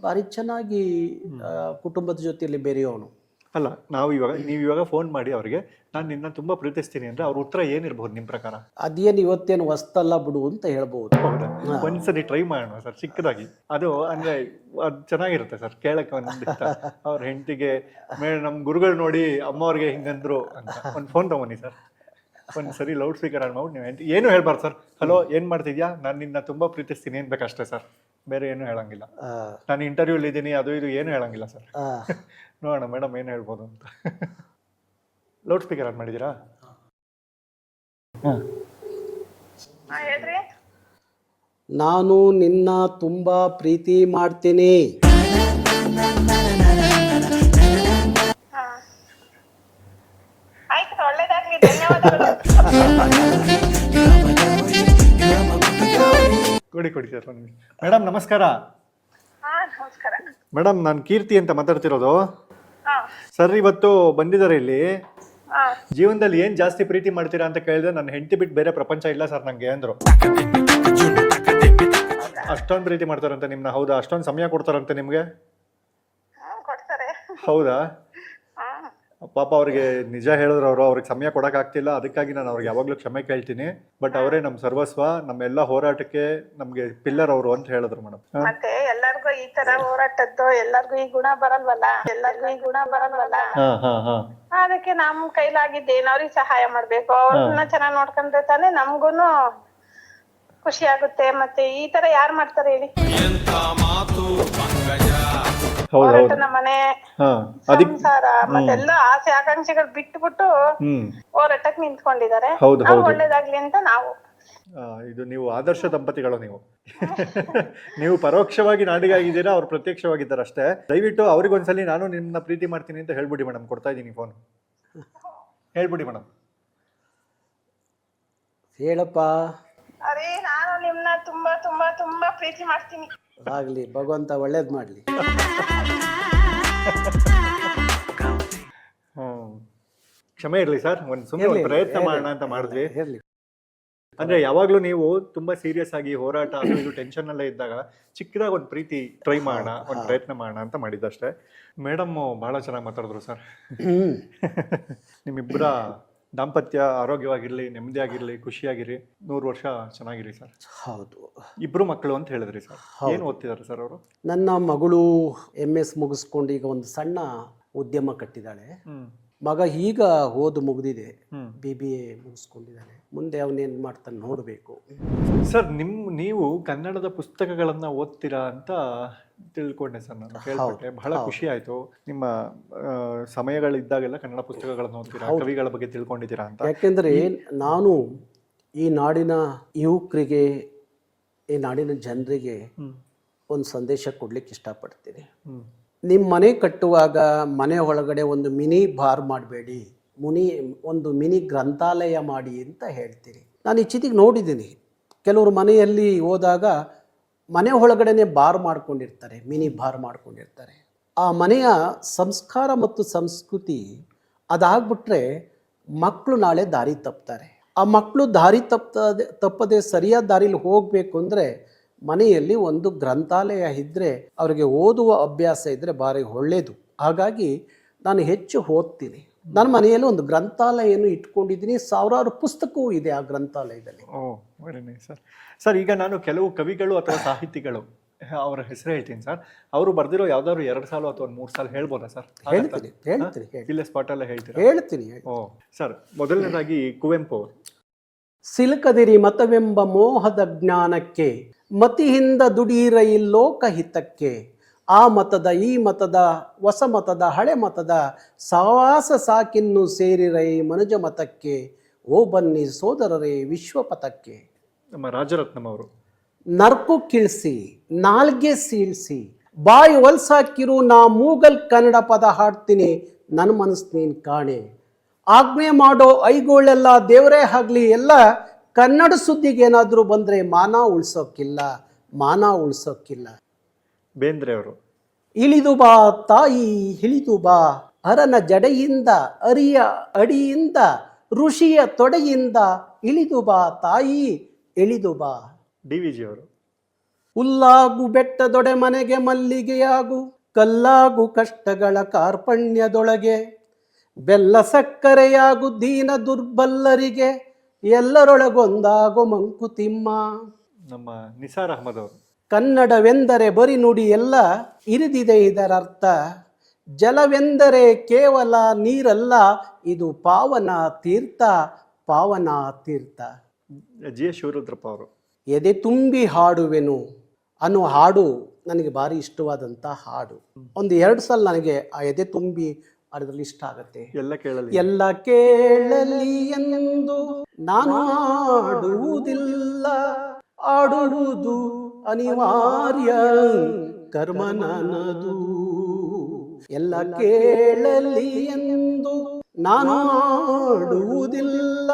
ಭಾರಿ ಚೆನ್ನಾಗಿ ಕುಟುಂಬದ ಜೊತೆಯಲ್ಲಿ ಬೆರೆಯೋನು. ಅಲ್ಲ, ನೀವು ಇವಾಗ ಫೋನ್ ಮಾಡಿ ಅವ್ರಿಗೆ ನಾನು ನಿನ್ನ ತುಂಬಾ ಪ್ರೀತಿಸ್ತೀನಿ ಅಂದ್ರೆ ಅವ್ರ ಉತ್ತರ ಏನಿರ್ಬಹುದು ನಿಮ್ ಪ್ರಕಾರ? ಅದೇನು ಇವತ್ತೇನು ಹೊಸ್ತಲ್ಲ ಬಿಡು ಅಂತ ಹೇಳ್ಬಹುದು. ಹೌದಾ? ಒಂದ್ಸರಿ ಟ್ರೈ ಮಾಡೋಣ ಸರ್, ಚಿಕ್ಕದಾಗಿ. ಅದು ಅಂದ್ರೆ ಅದು ಚೆನ್ನಾಗಿರುತ್ತೆ ಸರ್ ಕೇಳಕ್ಕೆ. ಅವ್ರ ಹೆಂಡತಿಗೆ ನಮ್ ಗುರುಗಳು ನೋಡಿ ಅಮ್ಮವ್ರಿಗೆ ಹಿಂಗಂದ್ರು ಅಂತ ಒಂದು ಫೋನ್ ತಗೊಂಡಿ ಸರ್, ಒಂದ್ಸರಿ ಲೌಡ್ ಸ್ಪೀಕರ್ ಆನ್ ಮಾಡಿ ನೀವು ಏನು ಹೇಳ್ಬಾರ್ದು ಸರ್. ಹಲೋ, ಏನ್ ಮಾಡ್ತಿದ್ಯಾ, ನಾನು ನಿನ್ನ ತುಂಬಾ ಪ್ರೀತಿಸ್ತೀನಿ ಏನ್ ಬೇಕಷ್ಟೇ ಸರ್, ಬೇರೆ ಏನು ಹೇಳಂಗಿಲ್ಲ. ನಾನು ಇಂಟರ್ವ್ಯೂಲಿ ಇದ್ದೀನಿ, ಅದು ಇದು ಏನು ಹೇಳಂಗಿಲ್ಲ ಸರ್. ನೋಡೋಣ ಮೇಡಮ್ ಏನು ಹೇಳ್ಬೋದು ಅಂತ. ಲೌಡ್ ಸ್ಪೀಕರ್ ಆನ್ ಮಾಡಿದ್ದೀರಾ? ನಾನು ನಿನ್ನ ತುಂಬಾ ಪ್ರೀತಿ ಮಾಡ್ತೀನಿ. ಕೊಡಿ ಸರ್. ಮೇಡಮ್ ನಮಸ್ಕಾರ. ಮೇಡಮ್, ನಾನು ಕೀರ್ತಿ ಅಂತ ಮಾತಾಡ್ತಿರೋದು. ಸರ್ ಇವತ್ತು ಬಂದಿದ್ದಾರೆ ಇಲ್ಲಿ. ಜೀವನದಲ್ಲಿ ಏನ್ ಜಾಸ್ತಿ ಪ್ರೀತಿ ಮಾಡ್ತೀರಾ ಅಂತ ಕೇಳಿದ್ರೆ ನನ್ನ ಹೆಂಡತಿ ಬಿಟ್ಟು ಬೇರೆ ಪ್ರಪಂಚ ಇಲ್ಲ ಸರ್ ನಂಗೆ ಅಂದ್ರು. ಅಷ್ಟೊಂದು ಪ್ರೀತಿ ಮಾಡ್ತಾರಂತೆ ನಿಮ್ನ? ಹೌದಾ? ಅಷ್ಟೊಂದು ಸಮಯ ಕೊಡ್ತಾರಂತೆ ನಿಮ್ಗೆ? ಹೌದಾ? ಪಾಪ ಅವ್ರಿಗೆ ನಿಜ ಹೇಳಿದ್ರು, ಅವ್ರಿಗೆ ಸಮಯ ಕೊಡಕ್ ಆಗ್ತಿಲ್ಲ, ಅದಕ್ಕಾಗಿ ನಾನು ಅವ್ರಿಗೆ ಯಾವಾಗ್ಲೂ ಕ್ಷಮೆ ಕೇಳ್ತೀನಿ. ಬಟ್ ಅವರೇ ನಮ್ ಸರ್ವಸ್ವ, ನಮ್ಮೆಲ್ಲ ಹೋರಾಟಕ್ಕೆ ನಮ್ಗೆ ಪಿಲ್ಲರ್ ಅವರು ಅಂತ ಹೇಳಿದ್ರು ಮೇಡಮ್. ಮತ್ತೆ ಎಲ್ಲರಿಗೂ ಈ ತರ ಹೋರಾಟದ್ದು ಎಲ್ಲರಿಗೂ ಈ ಗುಣ ಬರಲ್ವಲ್ಲ, ಅದಕ್ಕೆ ನಮ್ ಕೈಲಾಗಿದ್ದೇನು ಅವ್ರಿಗೆ ಸಹಾಯ ಮಾಡ್ಬೇಕು, ಅವ್ರನ್ನ ಚೆನ್ನಾಗ್ ನೋಡ್ಕೊಂಡ್ರೆ ತಾನೇ ನಮ್ಗೂನು ಖುಷಿ ಆಗುತ್ತೆ. ಮತ್ತೆ ಈ ತರ ಯಾರು ಮಾಡ್ತಾರೆ ಹೇಳಿ? ಹೌದು ಹೌದು ಹೋರಾಟನ ಮನೆ ಹಾ ಅದಕ್ಕೆ ಸಂಸಾರ ಮತ್ತೆಲ್ಲ ಆಸೆ ಆಕಾಂಕ್ಷೆಗಳು ಬಿಟ್ಬಿಟ್ಟು ಹೋರಾಟಕ್ಕೆ ನಿಂತ್ಕೊಂಡಿದ್ದಾರೆ. ಹೌದು, ನಾವು ಹೌದು. ಒಳ್ಳೇದಾಗ್ಲಿ ಅಂತ ನಾವು. ಇದು ನೀವು ಆದರ್ಶ ದಂಪತಿಗಳು ನೀವು. ನೀವು ಪರೋಕ್ಷವಾಗಿ ನಾಡಿಗಾಗಿದ್ದೀರಾ, ಅವ್ರು ಪ್ರತ್ಯಕ್ಷವಾಗಿದ್ದಾರೆ ಅಷ್ಟೇ. ದಯವಿಟ್ಟು ಅವ್ರಿಗೊಂದ್ಸಲಿ ನಾನು ನಿಮ್ಮನ್ನ ಪ್ರೀತಿ ಮಾಡ್ತೀನಿ ಅಂತ ಹೇಳ್ಬಿಡಿ ಮೇಡಮ್. ಕೊಡ್ತಾ ಇದ್ದೀನಿ ಫೋನ್, ಹೇಳ್ಬಿಡಿ ಮೇಡಮ್. ಹೇಳಪ್ಪ. ಅರೇ ನಾನು ನಿಮ್ನ ತುಂಬಾ ತುಂಬಾ ತುಂಬಾ ಪ್ರೀತಿ ಮಾಡ್ತೀನಿ. ಆಗ್ಲಿ, ಭಗವಂತ ಒಳ್ಳೇದ್ ಮಾಡ್ಲಿ. ಕ್ಷಮೆ ಇರ್ಲಿ ಸರ್, ಸುಮ್ಮನೆ ಒಂದು ಪ್ರಯತ್ನ ಮಾಡೋಣ ಅಂತ ಮಾಡಿದ್ವಿ. ಇರ್ಲಿ. ಅಂದ್ರೆ ಯಾವಾಗ್ಲೂ ನೀವು ತುಂಬಾ ಸೀರಿಯಸ್ ಆಗಿ ಹೋರಾಟ ಅದು ಇದು ಟೆನ್ಷನ್ ಅಲ್ಲೇ ಇದ್ದಾಗ ಚಿಕ್ಕದಾಗ ಒಂದು ಪ್ರೀತಿ ಟ್ರೈ ಮಾಡೋಣ, ಒಂದು ಪ್ರಯತ್ನ ಮಾಡೋಣ ಅಂತ ಮಾಡಿದ್ದಷ್ಟೇ. ಮೇಡಮ್ ಬಹಳ ಚೆನ್ನಾಗಿ ಮಾತಾಡಿದ್ರು ಸರ್. ನಿಮ್ಮಿಬ್ಬರ ದಾಂಪತ್ಯ ಆರೋಗ್ಯವಾಗಿರ್ಲಿ, ನೆಮ್ಮದಿಯಾಗಿರ್ಲಿ, ಖುಷಿಯಾಗಿರಿ, 100 ವರ್ಷ ಚೆನ್ನಾಗಿರಿ ಸರ್. ಹೌದು. ಇಬ್ರು ಮಕ್ಕಳು ಅಂತ ಹೇಳಿದ್ರಿ ಸರ್. ಏನು ಓದ್ತಿದ್ದಾರೆ ಸರ್ ಅವರು? ನನ್ನ ಮಗಳು MS ಮುಗಿಸ್ಕೊಂಡು ಈಗ ಒಂದು ಸಣ್ಣ ಉದ್ಯಮ ಕಟ್ಟಿದ್ದಾಳೆ. ಮಗ ಈಗ ಓದು ಮುಗಿದಿದೆ, BBA ಮುಗಿಸ್ಕೊಂಡಿದ್ದಾನೆ. ಮುಂದೆ ಅವನೇನ್ ಮಾಡ್ತಾನೆ ನೋಡಬೇಕು. ಸರ್, ನೀವು ಕನ್ನಡದ ಪುಸ್ತಕಗಳನ್ನ ಓದ್ತೀರಾ ಅಂತ ತಿಳ್ಕೊಂಡೆ ಸರ್. ನಾನು ಕೇಳ್ಪಟ್ಟೆ, ಬಹಳ ಖುಷಿ ಆಯ್ತು. ನಿಮ್ಮ ಸಮಯಗಳಿದ್ದಾಗೆಲ್ಲ ಕನ್ನಡ ಪುಸ್ತಕಗಳನ್ನ ಓದ್ತೀರಾ, ಕವಿಗಳ ಬಗ್ಗೆ ತಿಳ್ಕೊಂಡಿದ್ದೀರಾ ಅಂತ. ಯಾಕೆಂದ್ರೆ ನಾನು ಈ ನಾಡಿನ ಯುವಕರಿಗೆ, ಈ ನಾಡಿನ ಜನರಿಗೆ ಒಂದು ಸಂದೇಶ ಕೊಡ್ಲಿಕ್ಕೆ ಇಷ್ಟಪಡ್ತೀನಿ. ನಿಮ್ಮ ಮನೆ ಕಟ್ಟುವಾಗ ಮನೆ ಒಳಗಡೆ ಒಂದು ಮಿನಿ ಬಾರ್ ಮಾಡಬೇಡಿ, ಒಂದು ಮಿನಿ ಗ್ರಂಥಾಲಯ ಮಾಡಿ ಅಂತ ಹೇಳ್ತೀರಿ. ನಾನು ಇಚ್ಚಿತಿಗೆ ನೋಡಿದ್ದೀನಿ, ಕೆಲವರು ಮನೆಯಲ್ಲಿ ಹೋದಾಗ ಮನೆ ಒಳಗಡೆನೆ ಬಾರ್ ಮಾಡ್ಕೊಂಡಿರ್ತಾರೆ, ಮಿನಿ ಬಾರ್ ಮಾಡ್ಕೊಂಡಿರ್ತಾರೆ. ಆ ಮನೆಯ ಸಂಸ್ಕಾರ ಮತ್ತು ಸಂಸ್ಕೃತಿ ಅದಾಗ್ಬಿಟ್ರೆ ಮಕ್ಕಳು ನಾಳೆ ದಾರಿ ತಪ್ತಾರೆ. ಆ ಮಕ್ಕಳು ದಾರಿ ತಪ್ಪದೆ ಸರಿಯಾದ ದಾರಿಲಿ ಹೋಗಬೇಕು ಅಂದರೆ ಮನೆಯಲ್ಲಿ ಒಂದು ಗ್ರಂಥಾಲಯ ಇದ್ದರೆ, ಅವರಿಗೆ ಓದುವ ಅಭ್ಯಾಸ ಇದ್ದರೆ ಭಾರಿ ಒಳ್ಳೆಯದು. ಹಾಗಾಗಿ ನಾನು ಹೆಚ್ಚು ಓದ್ತೀನಿ. ನನ್ನ ಮನೆಯಲ್ಲಿ ಒಂದು ಗ್ರಂಥಾಲಯವನ್ನು ಇಟ್ಕೊಂಡಿದ್ದೀನಿ, ಸಾವಿರಾರು ಪುಸ್ತಕವೂ ಇದೆ ಆ ಗ್ರಂಥಾಲಯದಲ್ಲಿ. Very nice sir. ಸರ್, ಈಗ ನಾನು ಕೆಲವು ಕವಿಗಳು ಅಥವಾ ಸಾಹಿತಿಗಳು ಅವರ ಹೆಸರು ಹೇಳ್ತೀನಿ ಸರ್. ಅವರು ಬರೆದಿರೋ ಯಾವ್ದಾದ್ರು 2 ಸಾಲು ಅಥವಾ 3 ಸಾಲು ಹೇಳ್ಬೋದಾ ಸರ್? ಹೇಳ್ತೀನಿ. ಇಲ್ಲೇ ಸ್ಪಾಟ್ ಅಲ್ಲೇ ಹೇಳ್ತೀರಾ? ಹೇಳ್ತೀನಿ. ಸರ್, ಮೊದಲನೇದಾಗಿ ಕುವೆಂಪು ಅವರು. ಸಿಲುಕದಿರಿ ಮತವೆಂಬ ಮೋಹದ ಜ್ಞಾನಕ್ಕೆ, ಮತಿಯಿಂದ ದುಡೀರ ಇಲ್ಲೋಕ ಹಿತಕ್ಕೆ. ಆ ಮತದ ಈ ಮತದ ಹೊಸ ಮತದ ಹಳೆ ಮತದ ಸಹವಾಸ ಸಾಕಿನ್ನು ಸೇರಿರೈ ಮನುಜ ಮತಕ್ಕೆ. ಓ ಬನ್ನಿ ಸೋದರರೇ ವಿಶ್ವಪಥಕ್ಕೆ. ನಮ್ಮ ರಾಜರತ್ನಂ ಅವರು. ನರ್ಕು ಕಿಳ್ಸಿ ನಾಲ್ಗೆ ಸೀಳ್ಸಿ ಬಾಯಿ ಹೊಲ್ಸಾಕಿರು ನಾ ಮೂಗಲ್ ಕನ್ನಡ ಪದ ಹಾಡ್ತೀನಿ, ನನ್ನ ಮನಸ್ಸು ನೀನು ಕಾಣೆ. ಆಜ್ಞೆ ಮಾಡೋ ಐಗೋಳೆಲ್ಲ ದೇವರೇ ಆಗ್ಲಿ, ಎಲ್ಲ ಕನ್ನಡ ಸುದ್ದಿಗೆ ಏನಾದರೂ ಬಂದರೆ ಮಾನ ಉಳ್ಸೋಕ್ಕಿಲ್ಲ. ಬೇಂದ್ರೆ ಅವರು. ಇಳಿದು ಬಾ ತಾಯಿ ಇಳಿದು ಬಾ, ಹರನ ಜಡೆಯಿಂದ ಅರಿಯ ಅಡಿಯಿಂದ ಋಷಿಯ ತೊಡೆಯಿಂದ ಇಳಿದು ಬಾ ತಾಯಿ ಇಳಿದು ಬಾ. DVG ಅವರು. ಹುಲ್ಲಾಗು ಬೆಟ್ಟದೊಡೆ ಮನೆಗೆ ಮಲ್ಲಿಗೆಯಾಗು, ಕಲ್ಲಾಗು ಕಷ್ಟಗಳ ಕಾರ್ಪಣ್ಯದೊಳಗೆ. ಬೆಲ್ಲ ಸಕ್ಕರೆಯಾಗು ದೀನ ದುರ್ಬಲ್ಲರಿಗೆ, ಎಲ್ಲರೊಳಗೊಂದಾಗೋ ಮಂಕುತಿಮ್ಮ. ನಮ್ಮ ನಿಸಾರ್ ಅಹಮದ್ ಅವರು. ಕನ್ನಡವೆಂದರೆ ಬರಿ ನುಡಿ ಎಲ್ಲ ಇರಿದಿದೆ ಇದರರ್ಥ, ಜಲವೆಂದರೆ ಕೇವಲ ನೀರಲ್ಲ, ಇದು ಪಾವನ ತೀರ್ಥ. GS ಶಿವರುದ್ರಪ್ಪ ಅವರು. ಎದೆ ತುಂಬಿ ಹಾಡುವೆನು ಅನ್ನೋ ಹಾಡು ನನಗೆ ಭಾರಿ ಇಷ್ಟವಾದಂಥ ಹಾಡು. ಒಂದು 2 ಸಲ ನನಗೆ ಆ ಎದೆ ತುಂಬಿ ಹಾಡಿದ್ರಲ್ಲಿ ಇಷ್ಟ ಆಗತ್ತೆ. ಎಲ್ಲ ಕೇಳಲಿ ಎಂದು ನಾನು ಆಡುವುದಿಲ್ಲ, ಆಡುವುದು ಅನಿವಾರ್ಯ ಕರ್ಮ ನನ್ನದು. ಎಲ್ಲ ಕೇಳಲಿ ಎಂದು ನಾನು ಆಡುವುದಿಲ್ಲ,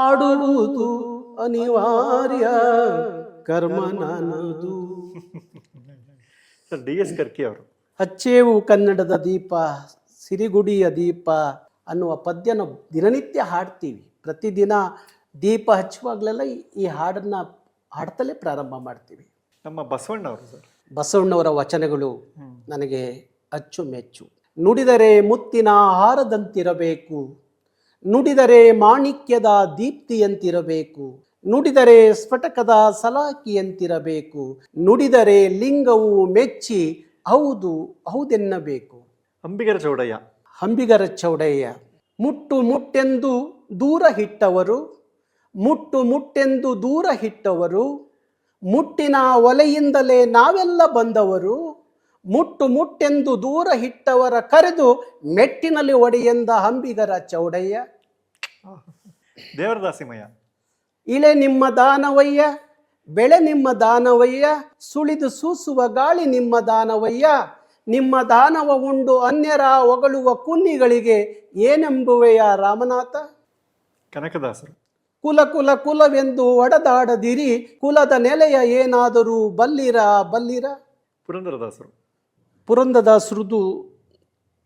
ಆಡುವುದು ಅನಿವಾರ್ಯ ಕರ್ಮ ನನ್ನದು. DS ಕರ್ಕಿ ಅವರು. ಹಚ್ಚೇವು ಕನ್ನಡದ ದೀಪ ಸಿರಿಗುಡಿಯ ದೀಪ ಅನ್ನುವ ಪದ್ಯನ ದಿನನಿತ್ಯ ಹಾಡ್ತೀವಿ. ಪ್ರತಿದಿನ ದೀಪ ಹಚ್ಚುವಾಗಲೆಲ್ಲ ಈ ಹಾಡನ್ನು ಹಾಡ್ತಲೇ ಪ್ರಾರಂಭ ಮಾಡ್ತೀವಿ. ನಮ್ಮ ಬಸವಣ್ಣವರು ಸರ್. ಬಸವಣ್ಣವರ ವಚನಗಳು ನನಗೆ ಅಚ್ಚುಮೆಚ್ಚು. ನುಡಿದರೆ ಮುತ್ತಿನ ಹಾರದಂತಿರಬೇಕು, ನುಡಿದರೆ ಮಾಣಿಕ್ಯದ ದೀಪ್ತಿಯಂತಿರಬೇಕು, ನುಡಿದರೆ ಸ್ಫಟಕದ ಸಲಾಕಿಯಂತಿರಬೇಕು, ನುಡಿದರೆ ಲಿಂಗವು ಮೆಚ್ಚಿ ಹೌದು ಹೌದೆನ್ನಬೇಕು. ಅಂಬಿಗರ ಚೌಡಯ್ಯ. ಮುಟ್ಟು ಮುಟ್ಟೆಂದು ದೂರ ಹಿಟ್ಟವರು, ಮುಟ್ಟಿನ ಒಲೆಯಿಂದಲೇ ನಾವೆಲ್ಲ ಬಂದವರು, ಮುಟ್ಟೆಂದು ದೂರ ಇಟ್ಟವರ ಕರೆದು ಮೆಟ್ಟಿನಲ್ಲಿ ಒಡೆಯೆಂದ ಅಂಬಿಗರ ಚೌಡಯ್ಯ. ದೇವರದಾಸಿಮಯ್ಯ. ಇಳೆ ನಿಮ್ಮ ದಾನವಯ್ಯ, ಬೆಳೆ ನಿಮ್ಮ ದಾನವಯ್ಯ, ಸುಳಿದು ಸೂಸುವ ಗಾಳಿ ನಿಮ್ಮ ದಾನವಯ್ಯ. ನಿಮ್ಮ ದಾನವ ಉಂಡು ಅನ್ಯರ ಹೊಗಳುವ ಕುನ್ನಿಗಳಿಗೆ ಏನೆಂಬುವೆಯ ರಾಮನಾಥ. ಕನಕದಾಸರು. ಕುಲವೆಂದು ಒಡದಾಡದಿರಿ, ಕುಲದ ನೆಲೆಯ ಏನಾದರೂ ಬಲ್ಲಿರ. ಪುರಂದರದಾಸರು. ಪುರಂದರದಾಸರದು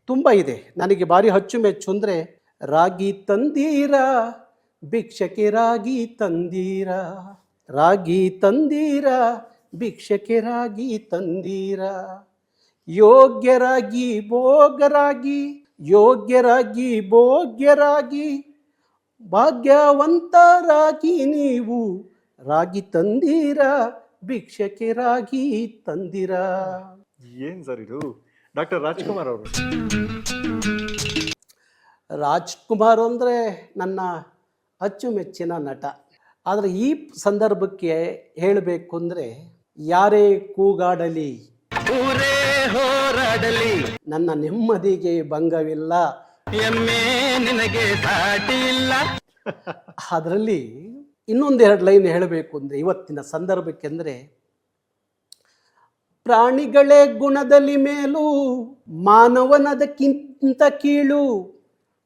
ತುಂಬ ಇದೆ. ನನಗೆ ಭಾರಿ ಅಚ್ಚುಮೆಚ್ಚು ಅಂದರೆ ರಾಗಿ ತಂದೀರ ಭಿಕ್ಷಕ್ಕೆ ರಾಗಿ ತಂದೀರ, ರಾಗಿ ತಂದೀರ ಭಿಕ್ಷಕ್ಕೆ ರಾಗಿ ತಂದೀರ. ಯೋಗ್ಯರಾಗಿ ಭೋಗ್ಯರಾಗಿ, ಯೋಗ್ಯರಾಗಿ ಭೋಗ್ಯರಾಗಿ, ಭಾಗ್ಯವಂತರಾಗಿ ನೀವು ರಾಗಿ ತಂದೀರ ಭಿಕ್ಷಕ್ಕೆ ರಾಗಿ ತಂದಿರ. ಏನ್ ಸರ್ ಇದು? ಡಾಕ್ಟರ್ ರಾಜ್ಕುಮಾರ್ ಅವರು. ರಾಜ್ಕುಮಾರ್ ಅಂದರೆ ನನ್ನ ಅಚ್ಚುಮೆಚ್ಚಿನ ನಟ. ಆದರೆ ಈ ಸಂದರ್ಭಕ್ಕೆ ಹೇಳಬೇಕು ಅಂದರೆ ಯಾರೇ ಕೂಗಾಡಲಿ, ಊರೇ ಹೋರಾಡಲಿ, ನನ್ನ ನೆಮ್ಮದಿಗೆ ಭಂಗವಿಲ್ಲ, ಎಮ್ಮೆ ನಿನಗೆ ಸಾಟಿ ಇಲ್ಲ. ಅದರಲ್ಲಿ ಇನ್ನೊಂದೆರಡು ಲೈನ್ ಹೇಳಬೇಕು ಅಂದರೆ ಇವತ್ತಿನ ಸಂದರ್ಭಕ್ಕೆ ಅಂದರೆ, ಪ್ರಾಣಿಗಳೇ ಗುಣದಲ್ಲಿ ಮೇಲೂ ಮಾನವನದಕ್ಕಿಂತ ಕೀಳು,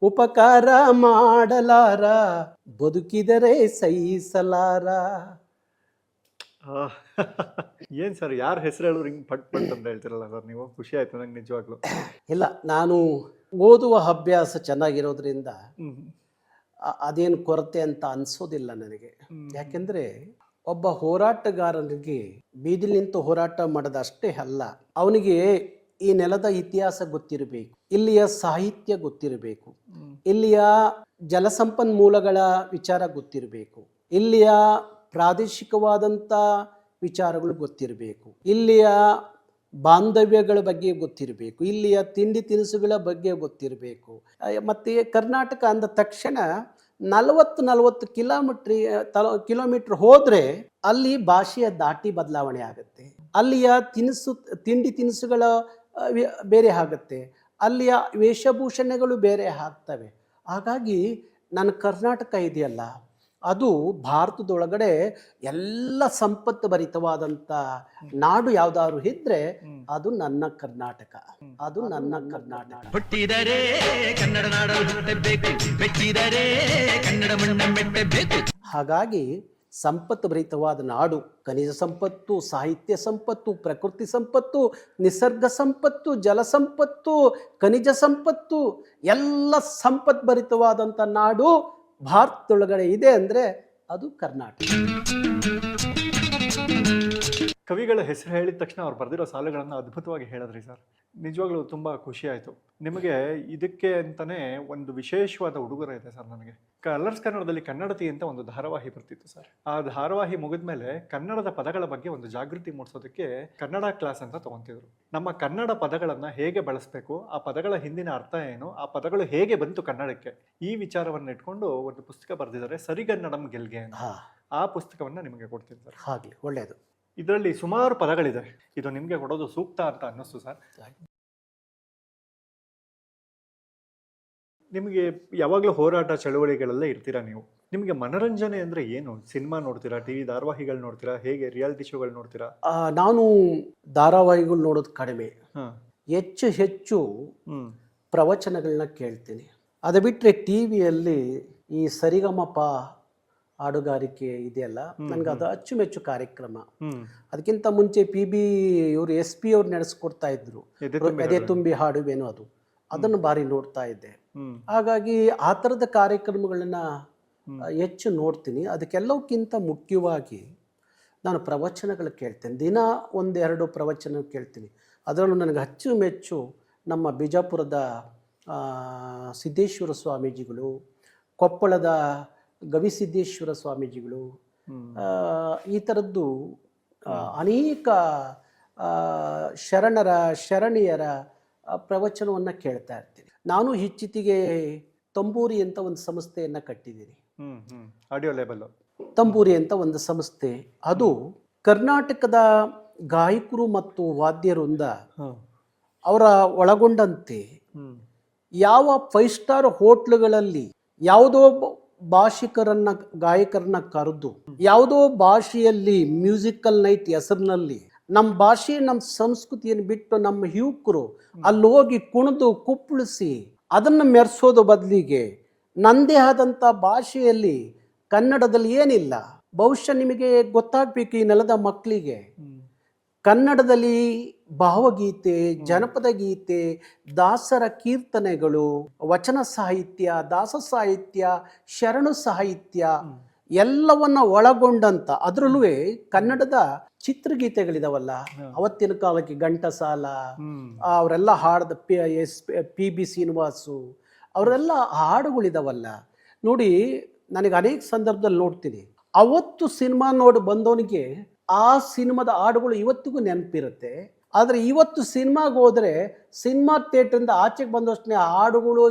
ಉಪಕಾರ ಮಾಡಲಾರ ಬದುಕಿದರೆ ಸಹಿಸಲಾರ. ಏನ್ ಸರ್, ಯಾರ ಹೆಸರು ಹೇಳಿದ್ರು ಹಿಂಗ್ ಪಟ್ ಅಂತ ಹೇಳ್ತಿರಲ್ಲ ಸರ್ ನೀವು? ಖುಷಿ ಆಯ್ತು ನಂಗೆ ನಿಜವಾಗ್ಲು. ಇಲ್ಲ, ನಾನು ಓದುವ ಅಭ್ಯಾಸ ಚೆನ್ನಾಗಿರೋದ್ರಿಂದ ಅದೇನು ಕೊರತೆ ಅಂತ ಅನ್ಸೋದಿಲ್ಲ ನನಗೆ. ಯಾಕೆಂದ್ರೆ ಒಬ್ಬ ಹೋರಾಟಗಾರನಿಗೆ ಬೀದಿಲಿ ನಿಂತು ಹೋರಾಟ ಮಾಡೋದು ಅಷ್ಟೇ ಅಲ್ಲ, ಅವನಿಗೆ ಈ ನೆಲದ ಇತಿಹಾಸ ಗೊತ್ತಿರಬೇಕು, ಇಲ್ಲಿಯ ಸಾಹಿತ್ಯ ಗೊತ್ತಿರಬೇಕು, ಇಲ್ಲಿಯ ಜಲಸಂಪನ್ಮೂಲಗಳ ವಿಚಾರ ಗೊತ್ತಿರಬೇಕು, ಇಲ್ಲಿಯ ಪ್ರಾದೇಶಿಕವಾದಂಥ ವಿಚಾರಗಳು ಗೊತ್ತಿರಬೇಕು, ಇಲ್ಲಿಯ ಬಾಂಧವ್ಯಗಳ ಬಗ್ಗೆ ಗೊತ್ತಿರಬೇಕು, ಇಲ್ಲಿಯ ತಿಂಡಿ ತಿನಿಸುಗಳ ಬಗ್ಗೆ ಗೊತ್ತಿರಬೇಕು. ಮತ್ತು ಕರ್ನಾಟಕ ಅಂದ ತಕ್ಷಣ 40 ಕಿಲೋಮೀಟ್ರ್ ಹೋದರೆ ಅಲ್ಲಿ ಭಾಷೆಯ ದಾಟಿ ಬದಲಾವಣೆ ಆಗುತ್ತೆ, ಅಲ್ಲಿಯ ತಿಂಡಿ ತಿನಿಸುಗಳ ಬೇರೆ ಆಗುತ್ತೆ, ಅಲ್ಲಿಯ ವೇಷಭೂಷಣಗಳು ಬೇರೆ ಆಗ್ತವೆ. ಹಾಗಾಗಿ ನನ್ನ ಕರ್ನಾಟಕ ಇದೆಯಲ್ಲ, ಅದು ಭಾರತದೊಳಗಡೆ ಎಲ್ಲ ಸಂಪತ್ತು ಭರಿತವಾದಂಥ ನಾಡು ಯಾವ್ದಾದ್ರು ಇದ್ರೆ ಅದು ನನ್ನ ಕರ್ನಾಟಕ, ಅದು ನನ್ನ ಕರ್ನಾಟಕ. ಹುಟ್ಟಿದರೆ ಕನ್ನಡ ನಾಡಲು ಹುಟ್ಟಬೇಕು, ಬೆಚ್ಚಿದರೆ ಕನ್ನಡ ಮಣ್ಣ ಮೆಟ್ಟಬೇಕು. ಹಾಗಾಗಿ ಸಂಪತ್ತು ಭರಿತವಾದ ನಾಡು, ಖನಿಜ ಸಂಪತ್ತು, ಸಾಹಿತ್ಯ ಸಂಪತ್ತು, ಪ್ರಕೃತಿ ಸಂಪತ್ತು, ನಿಸರ್ಗ ಸಂಪತ್ತು, ಜಲ ಸಂಪತ್ತು, ಖನಿಜ ಸಂಪತ್ತು, ಎಲ್ಲ ಸಂಪತ್ತು ಭರಿತವಾದಂಥ ನಾಡು ಭಾರತದೊಳಗಡೆ ಇದೆ ಅಂದರೆ ಅದು ಕರ್ನಾಟಕ. ಕವಿಗಳ ಹೆಸರು ಹೇಳಿದ ತಕ್ಷಣ ಅವ್ರು ಬರೆದಿರೋ ಸಾಲುಗಳನ್ನು ಅದ್ಭುತವಾಗಿ ಹೇಳಿದ್ರಿ ಸರ್. ನಿಜವಾಗ್ಲೂ ತುಂಬ ಖುಷಿ ಆಯಿತು. ನಿಮಗೆ ಇದಕ್ಕೆ ಅಂತಲೇ ಒಂದು ವಿಶೇಷವಾದ ಉಡುಗೊರೆ ಇದೆ ಸರ್. ನನಗೆ ಕಲರ್ಸ್ ಕನ್ನಡದಲ್ಲಿ ಕನ್ನಡತಿ ಅಂತ ಒಂದು ಧಾರಾವಾಹಿ ಬರ್ತಿತ್ತು ಸರ್. ಆ ಧಾರಾವಾಹಿ ಮುಗಿದ ಮೇಲೆ ಕನ್ನಡದ ಪದಗಳ ಬಗ್ಗೆ ಒಂದು ಜಾಗೃತಿ ಮೂಡಿಸೋದಕ್ಕೆ ಕನ್ನಡ ಕ್ಲಾಸ್ ಅಂತ ತಗೊಂತಿದ್ರು. ನಮ್ಮ ಕನ್ನಡ ಪದಗಳನ್ನು ಹೇಗೆ ಬಳಸಬೇಕು, ಆ ಪದಗಳ ಹಿಂದಿನ ಅರ್ಥ ಏನು, ಆ ಪದಗಳು ಹೇಗೆ ಬಂತು ಕನ್ನಡಕ್ಕೆ, ಈ ವಿಚಾರವನ್ನು ಇಟ್ಕೊಂಡು ಒಂದು ಪುಸ್ತಕ ಬರೆದಿದ್ದಾರೆ, ಸರಿಗನ್ನಡಂ ಗೆಲ್ಗೆ ಅಂತ. ಆ ಪುಸ್ತಕವನ್ನು ನಿಮಗೆ ಕೊಡ್ತೀನಿ ಸರ್. ಹಾಗೆ ಒಳ್ಳೆಯದು. ಇದರಲ್ಲಿ ಸುಮಾರು ಪದಗಳಿದೆ, ಇದು ನಿಮಗೆ ಕೊಡೋದು ಸೂಕ್ತ ಅಂತ ಅನ್ನಿಸ್ತು ಸರ್. ನಿಮಗೆ ಯಾವಾಗಲೂ ಹೋರಾಟ ಚಳವಳಿಗಳಲ್ಲೇ ಇರ್ತೀರಾ ನೀವು. ನಿಮಗೆ ಮನರಂಜನೆ ಅಂದರೆ ಏನು? ಸಿನಿಮಾ ನೋಡ್ತೀರಾ, ಟಿವಿ ಧಾರಾವಾಹಿಗಳು ನೋಡ್ತೀರಾ, ಹೇಗೆ ರಿಯಾಲಿಟಿ ಶೋಗಳು ನೋಡ್ತೀರಾ? ನಾನು ಧಾರಾವಾಹಿಗಳು ನೋಡೋದು ಕಡಿಮೆ, ಹೆಚ್ಚು ಪ್ರವಚನಗಳನ್ನ ಕೇಳ್ತೀನಿ. ಅದು ಬಿಟ್ಟರೆ ಟಿ ವಿಯಲ್ಲಿ ಈ ಸರಿಗಮಪ ಹಾಡುಗಾರಿಕೆ ಇದೆಯಲ್ಲ, ನನಗೆ ಅದು ಅಚ್ಚುಮೆಚ್ಚು ಕಾರ್ಯಕ್ರಮ. ಅದಕ್ಕಿಂತ ಮುಂಚೆ PB ಇವರು SP ಅವ್ರು ನಡೆಸ್ಕೊಡ್ತಾ ಇದ್ರು, ಎದೆ ತುಂಬಿ ಹಾಡುವೇನೋ, ಅದನ್ನು ಭಾರಿ ನೋಡ್ತಾ ಇದ್ದೆ. ಹಾಗಾಗಿ ಆ ಥರದ ಕಾರ್ಯಕ್ರಮಗಳನ್ನ ಹೆಚ್ಚು ನೋಡ್ತೀನಿ. ಅದಕ್ಕೆಲ್ಲಕ್ಕಿಂತ ಮುಖ್ಯವಾಗಿ ನಾನು ಪ್ರವಚನಗಳು ಕೇಳ್ತೇನೆ. ದಿನ 1-2 ಪ್ರವಚನ ಕೇಳ್ತೀನಿ. ಅದರಲ್ಲೂ ನನಗೆ ಅಚ್ಚುಮೆಚ್ಚು ನಮ್ಮ ಬಿಜಾಪುರದ ಸಿದ್ದೇಶ್ವರ ಸ್ವಾಮೀಜಿಗಳು, ಕೊಪ್ಪಳದ ಗವಿಸಿದ್ದೇಶ್ವರ ಸ್ವಾಮೀಜಿಗಳು, ಈ ಥರದ್ದು ಅನೇಕ ಶರಣೀಯರ ಪ್ರವಚನವನ್ನು ಕೇಳ್ತಾ ಇರ್ತೀನಿ. ನಾನು ಇತ್ತೀಚೆಗೆ ತಂಬೂರಿ ಅಂತ ಒಂದು ಸಂಸ್ಥೆಯನ್ನು ಕಟ್ಟಿದ್ದೀನಿ. ಆಡಿಯೋ ಲೇಬಲ್ ತಂಬೂರಿ ಅಂತ ಒಂದು ಸಂಸ್ಥೆ. ಅದು ಕರ್ನಾಟಕದ ಗಾಯಕರು ಮತ್ತು ವಾದ್ಯವೃಂದ ಅವರ ಒಳಗೊಂಡಂತೆ ಯಾವ 5 ಸ್ಟಾರ್ ಹೋಟ್ಲುಗಳಲ್ಲಿ ಯಾವುದೋ ಭಾಷಿಕರನ್ನ ಗಾಯಕರನ್ನ ಕರೆದು ಯಾವುದೋ ಭಾಷೆಯಲ್ಲಿ ಮ್ಯೂಸಿಕಲ್ ನೈಟ್ ಹೆಸರಿನಲ್ಲಿ ನಮ್ಮ ಭಾಷೆ ನಮ್ಮ ಸಂಸ್ಕೃತಿಯನ್ನು ಬಿಟ್ಟು ನಮ್ಮ ಯುವಕರು ಅಲ್ಲಿ ಹೋಗಿ ಕುಣಿದು ಕುಪ್ಪಳಿಸಿ ಅದನ್ನು ಮೆರೆಸೋದು ಬದಲಿಗೆ ನನ್ನದೇ ಆದಂಥ ಭಾಷೆಯಲ್ಲಿ ಕನ್ನಡದಲ್ಲಿ ಏನಿಲ್ಲ. ಬಹುಶಃ ನಿಮಗೆ ಗೊತ್ತಾಗಬೇಕು ಈ ನೆಲದ ಮಕ್ಕಳಿಗೆ ಕನ್ನಡದಲ್ಲಿ ಭಾವಗೀತೆ, ಜನಪದ ಗೀತೆ, ದಾಸರ ಕೀರ್ತನೆಗಳು, ವಚನ ಸಾಹಿತ್ಯ, ದಾಸ ಸಾಹಿತ್ಯ, ಶರಣು ಸಾಹಿತ್ಯ ಎಲ್ಲವನ್ನ ಒಳಗೊಂಡಂತ ಅದರಲ್ಲೂ ಕನ್ನಡದ ಚಿತ್ರಗೀತೆಗಳಿದಾವಲ್ಲ, ಅವತ್ತಿನ ಕಾಲಕ್ಕೆ ಘಂಟಸಾಲ ಅವರೆಲ್ಲ ಹಾಡಿದ PB ಶ್ರೀನಿವಾಸು ಅವರೆಲ್ಲ ಹಾಡುಗಳಿದಾವಲ್ಲ ನೋಡಿ. ನನಗೆ ಅನೇಕ ಸಂದರ್ಭದಲ್ಲಿ ನೋಡ್ತೀನಿ, ಅವತ್ತು ಸಿನಿಮಾ ನೋಡಿ ಬಂದವನಿಗೆ ಆ ಸಿನಿಮಾದ ಹಾಡುಗಳು ಇವತ್ತಿಗೂ ನೆನಪಿರುತ್ತೆ. ಆದರೆ ಇವತ್ತು ಸಿನಿಮಾಗೆ ಹೋದರೆ ಸಿನಿಮಾ ಥಿಯೇಟ್ರಿಂದ ಆಚೆಗೆ ಬಂದಷ್ಟೇ ಆ ಹಾಡುಗಳು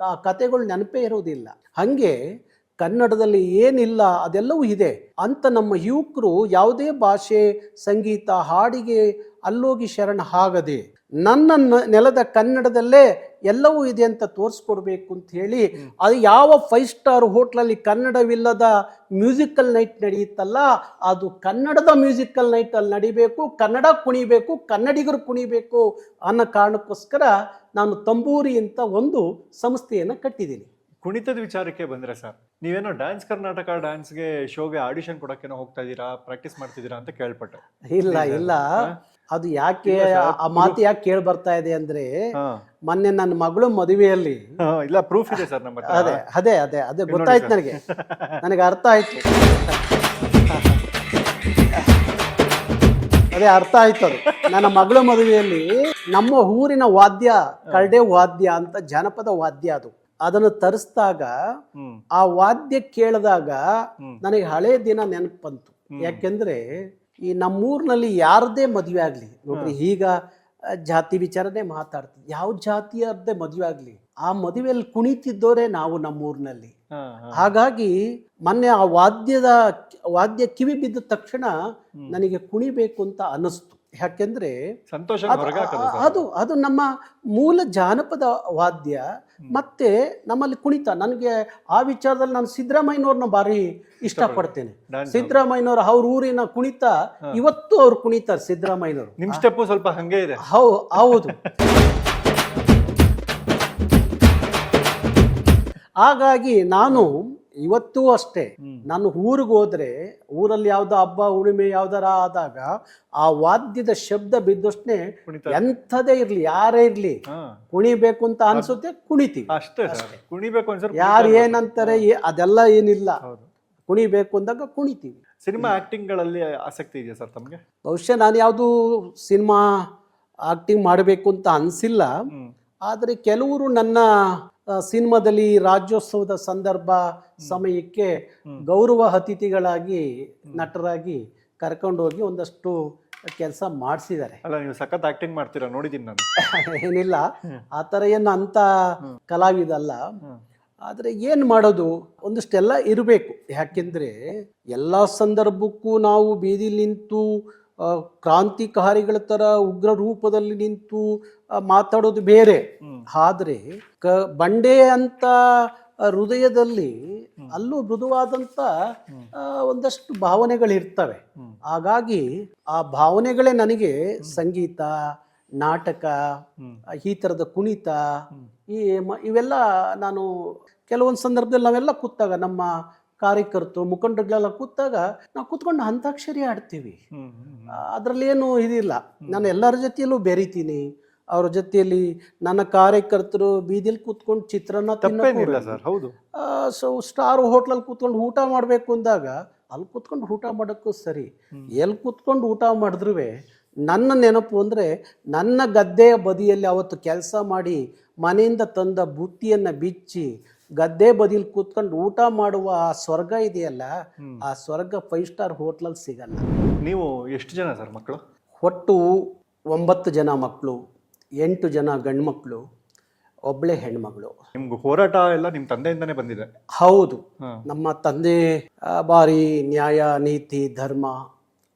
ಆ ಕತೆಗಳು ನೆನಪೇ ಇರೋದಿಲ್ಲ. ಹಾಗೆ ಕನ್ನಡದಲ್ಲಿ ಏನಿಲ್ಲ ಅದೆಲ್ಲವೂ ಇದೆ ಅಂತ ನಮ್ಮ ಯುವಕರು ಯಾವುದೇ ಭಾಷೆ, ಸಂಗೀತ, ಹಾಡಿಗೆ ಅಲ್ಲೋಗಿ ಶರಣ ಆಗದೆ ನನ್ನ ನೆಲದ ಕನ್ನಡದಲ್ಲೇ ಎಲ್ಲವೂ ಇದೆ ಅಂತ ತೋರಿಸ್ಕೊಡ್ಬೇಕು ಅಂತ ಹೇಳಿ ಅದು ಯಾವ 5 ಸ್ಟಾರ್ ಹೋಟ್ಲಲ್ಲಿ ಕನ್ನಡವಿಲ್ಲದ ಮ್ಯೂಸಿಕಲ್ ನೈಟ್ ನಡೆಯುತ್ತಲ್ಲ ಅದು ಕನ್ನಡದ ಮ್ಯೂಸಿಕಲ್ ನೈಟ್ ಅಲ್ಲಿ ನಡಿಬೇಕು, ಕನ್ನಡ ಕುಣಿಬೇಕು, ಕನ್ನಡಿಗರು ಕುಣಿಬೇಕು ಅನ್ನೋ ಕಾರಣಕ್ಕೋಸ್ಕರ ನಾನು ತಂಬೂರಿ ಅಂತ ಒಂದು ಸಂಸ್ಥೆಯನ್ನು ಕಟ್ಟಿದ್ದೀನಿ. ಕುಣಿತದ ವಿಚಾರಕ್ಕೆ ಬಂದ್ರೆ ಸರ್, ನೀವೇನೋ ಡ್ಯಾನ್ಸ್ ಕರ್ನಾಟಕ ಡ್ಯಾನ್ಸ್ಗೆ ಶೋಗೆ ಆಡಿಷನ್ ಕೊಡೋಕ್ಕೇನೋ ಹೋಗ್ತಾ ಇದ್ದೀರಾ, ಪ್ರಾಕ್ಟೀಸ್ ಮಾಡ್ತಿದ್ದೀರಾ ಅಂತ ಕೇಳ್ಪಟ್ಟೆ. ಇಲ್ಲ ಅದು ಯಾಕೆ ಆ ಮಾತು ಯಾಕೆ ಕೇಳಿ ಬರ್ತಾ ಇದೆ ಅಂದ್ರೆ ಮೊನ್ನೆ ನನ್ನ ಮಗಳು ಮದುವೆಯಲ್ಲಿ ಇಲ್ಲ ಪ್ರೂಫ್ ಇದೆ ಸರ್ ನಮ್ಮ ಹತ್ರ. ಅದೇ ಗೊತ್ತಾಯ್ತು ನನಗೆ ಅರ್ಥ ಆಯ್ತು. ಅರ್ಥ ಆಯ್ತು ಅದು. ನನ್ನ ಮಗಳ ಮದುವೆಯಲ್ಲಿ ನಮ್ಮ ಊರಿನ ವಾದ್ಯ ಕರಡೆ ವಾದ್ಯ ಅಂತ ಜನಪದ ವಾದ್ಯ ಅದನ್ನು ತರಿಸಿದಾಗ ಆ ವಾದ್ಯ ಕೇಳಿದಾಗ ನನಗೆ ಹಳೆ ದಿನ ನೆನಪು ಬಂತು. ಯಾಕೆಂದ್ರೆ ಈ ನಮ್ಮೂರಿನಲ್ಲಿ ಯಾರದೇ ಮದುವೆ ಆಗ್ಲಿ ನೋಡ್ರಿ, ಈಗ ಜಾತಿ ವಿಚಾರನೆ ಮಾತಾಡ್ತೀವಿ, ಯಾವ ಜಾತಿಯರದೇ ಮದುವೆ ಆಗ್ಲಿ ಆ ಮದುವೆಯಲ್ಲಿ ಕುಣಿತಿದ್ದೋರೆ ನಾವು ನಮ್ಮೂರಿನಲ್ಲಿ. ಹಾಗಾಗಿ ಮೊನ್ನೆ ಆ ವಾದ್ಯ ಕಿವಿ ಬಿದ್ದ ತಕ್ಷಣ ನನಗೆ ಕುಣಿಬೇಕು ಅಂತ ಅನಿಸ್ತು. ಯಾಕೆಂದ್ರೆ ಅದು ನಮ್ಮ ಮೂಲ ಜಾನಪದ ವಾದ್ಯ ಮತ್ತೆ ನಮ್ಮಲ್ಲಿ ಕುಣಿತ. ನನಗೆ ಆ ವಿಚಾರದಲ್ಲಿ ನಾನು ಸಿದ್ದರಾಮಯ್ಯನವ್ರನ್ನ ಭಾರಿ ಇಷ್ಟಪಡ್ತೇನೆ. ಸಿದ್ದರಾಮಯ್ಯನವ್ರು ಅವ್ರ ಊರಿನ ಕುಣಿತ ಇವತ್ತು ಅವ್ರು ಕುಣಿತಾರೆ. ಸಿದ್ದರಾಮಯ್ಯನವರು ನಿಮ್ ಸ್ಟೆಪ್ ಸ್ವಲ್ಪ ಹಂಗೆ ಇದೆ. ಹೌದು. ಹಾಗಾಗಿ ನಾನು ಇವತ್ತೂ ಅಷ್ಟೇ, ನಾನು ಊರಿಗೆ ಹೋದ್ರೆ ಊರಲ್ಲಿ ಯಾವ್ದೋ ಹಬ್ಬ ಹುಣ್ಣಿಮೆ ಯಾವ್ದಾರ ಆದಾಗ ಆ ವಾದ್ಯದ ಶಬ್ದ ಬಿದ್ದಷ್ಟೇ ಎಂಥದೇ ಇರ್ಲಿ ಯಾರೇ ಇರ್ಲಿ ಕುಣಿಬೇಕು ಅಂತ ಅನ್ಸುತ್ತೆ, ಕುಣಿತೀವಿ ಅಷ್ಟೇ. ಕುಣಿಬೇಕು ಯಾರು ಏನಂತಾರೆ ಅದೆಲ್ಲ ಏನಿಲ್ಲ, ಕುಣಿಬೇಕು ಅಂದಾಗ ಕುಣಿತೀವಿ. ಸಿನಿಮಾ ಆಕ್ಟಿಂಗ್ ಗಳಲ್ಲಿ ಆಸಕ್ತಿ ಇದೆಯಾ ಸರ್ ತಮ್ಗೆ? ಬಹುಶಃ ನಾನು ಯಾವುದು ಸಿನಿಮಾ ಆಕ್ಟಿಂಗ್ ಮಾಡಬೇಕು ಅಂತ ಅನ್ಸಿಲ್ಲ. ಆದರೆ ಕೆಲವರು ನನ್ನ ಸಿನಿಮಾದಲ್ಲಿ ರಾಜ್ಯೋತ್ಸವದ ಸಂದರ್ಭ ಸಮಯಕ್ಕೆ ಗೌರವ ಅತಿಥಿಗಳಾಗಿ ನಟರಾಗಿ ಕರ್ಕೊಂಡೋಗಿ ಒಂದಷ್ಟು ಕೆಲಸ ಮಾಡಿಸಿದ್ದಾರೆ. ಅಲ್ಲ, ನೀವು ಸಖತ್ ಆಕ್ಟಿಂಗ್ ಮಾಡ್ತೀರಾ, ನೋಡಿದ್ದೀನಿ ನಾನು. ಏನಿಲ್ಲ, ಆ ಥರ ಏನು ಅಂತ ಕಲಾವಿದಲ್ಲ. ಆದರೆ ಏನು ಮಾಡೋದು, ಒಂದಷ್ಟೆಲ್ಲ ಇರಬೇಕು. ಯಾಕೆಂದರೆ ಎಲ್ಲ ಸಂದರ್ಭಕ್ಕೂ ನಾವು ಬೀದಿಲಿ ನಿಂತು ಕ್ರಾಂತಿಕಾರಿಗಳ ಥರ ಉಗ್ರ ರೂಪದಲ್ಲಿ ನಿಂತು ಮಾತಾಡೋದು ಬೇರೆ. ಆದರೆ ಬಂಡೆ ಅಂತ ಹೃದಯದಲ್ಲಿ ಅಲ್ಲೂ ಮೃದುವಾದಂಥ ಒಂದಷ್ಟು ಭಾವನೆಗಳಿರ್ತವೆ. ಹಾಗಾಗಿ ಆ ಭಾವನೆಗಳೇ ನನಗೆ ಸಂಗೀತ, ನಾಟಕ, ಈ ಥರದ ಕುಣಿತ, ಇವೆಲ್ಲ ನಾನು ಕೆಲವೊಂದು ಸಂದರ್ಭದಲ್ಲಿ ನಾವೆಲ್ಲ ಕೂತಾಗ ನಮ್ಮ ಕಾರ್ಯಕರ್ತರು ಮುಖಂಡರುಗಳೆಲ್ಲ ಕೂತಾಗ ನಾವು ಕೂತ್ಕೊಂಡು ಅಂತಾಕ್ಷರಿ ಆಡ್ತೀವಿ. ಅದರಲ್ಲಿ ಏನು ಇದಿಲ್ಲ. ನಾನು ಎಲ್ಲರ ಜೊತೆಯಲ್ಲೂ ಬೆರಿತೀನಿ. ಅವ್ರ ಜೊತೆಯಲ್ಲಿ ನನ್ನ ಕಾರ್ಯಕರ್ತರು ಬೀದಿಲಿ ಕೂತ್ಕೊಂಡು ಚಿತ್ರಾನ್ನ ಹೌದು, ಸ್ಟಾರ್ ಹೋಟ್ಲಲ್ಲಿ ಕೂತ್ಕೊಂಡು ಊಟ ಮಾಡಬೇಕು ಅಂದಾಗ ಅಲ್ಲಿ ಕೂತ್ಕೊಂಡು ಊಟ ಮಾಡೋಕ್ಕೂ ಸರಿ, ಎಲ್ಲಿ ಕೂತ್ಕೊಂಡು ಊಟ ಮಾಡಿದ್ರೂ ನನ್ನ ನೆನಪು ಅಂದರೆ ನನ್ನ ಗದ್ದೆಯ ಬದಿಯಲ್ಲಿ ಅವತ್ತು ಕೆಲಸ ಮಾಡಿ ಮನೆಯಿಂದ ತಂದ ಬುತ್ತಿಯನ್ನು ಬಿಚ್ಚಿ ಗದ್ದೆ ಬದಿಲಿ ಕೂತ್ಕೊಂಡು ಊಟ ಮಾಡುವ ಆ ಸ್ವರ್ಗ ಇದೆಯಲ್ಲ, ಆ ಸ್ವರ್ಗ 5 ಸ್ಟಾರ್ ಹೋಟ್ಲಲ್ಲಿ ಸಿಗಲ್ಲ. ನೀವು ಎಷ್ಟು ಜನ ಸರ್ ಮಕ್ಕಳು? ಒಟ್ಟು 9 ಜನ ಮಕ್ಕಳು, 8 ಜನ ಗಂಡು ಮಕ್ಕಳು, ಒಬ್ಬಳೇ ಹೆಣ್ಮಗಳು. ನಿಮ್ಗೆ ಹೋರಾಟ ಎಲ್ಲ ನಿಮ್ಮ ತಂದೆಯಿಂದನೇ ಬಂದಿದೆ? ಹೌದು, ನಮ್ಮ ತಂದೆ ಭಾರಿ ನ್ಯಾಯ, ನೀತಿ, ಧರ್ಮ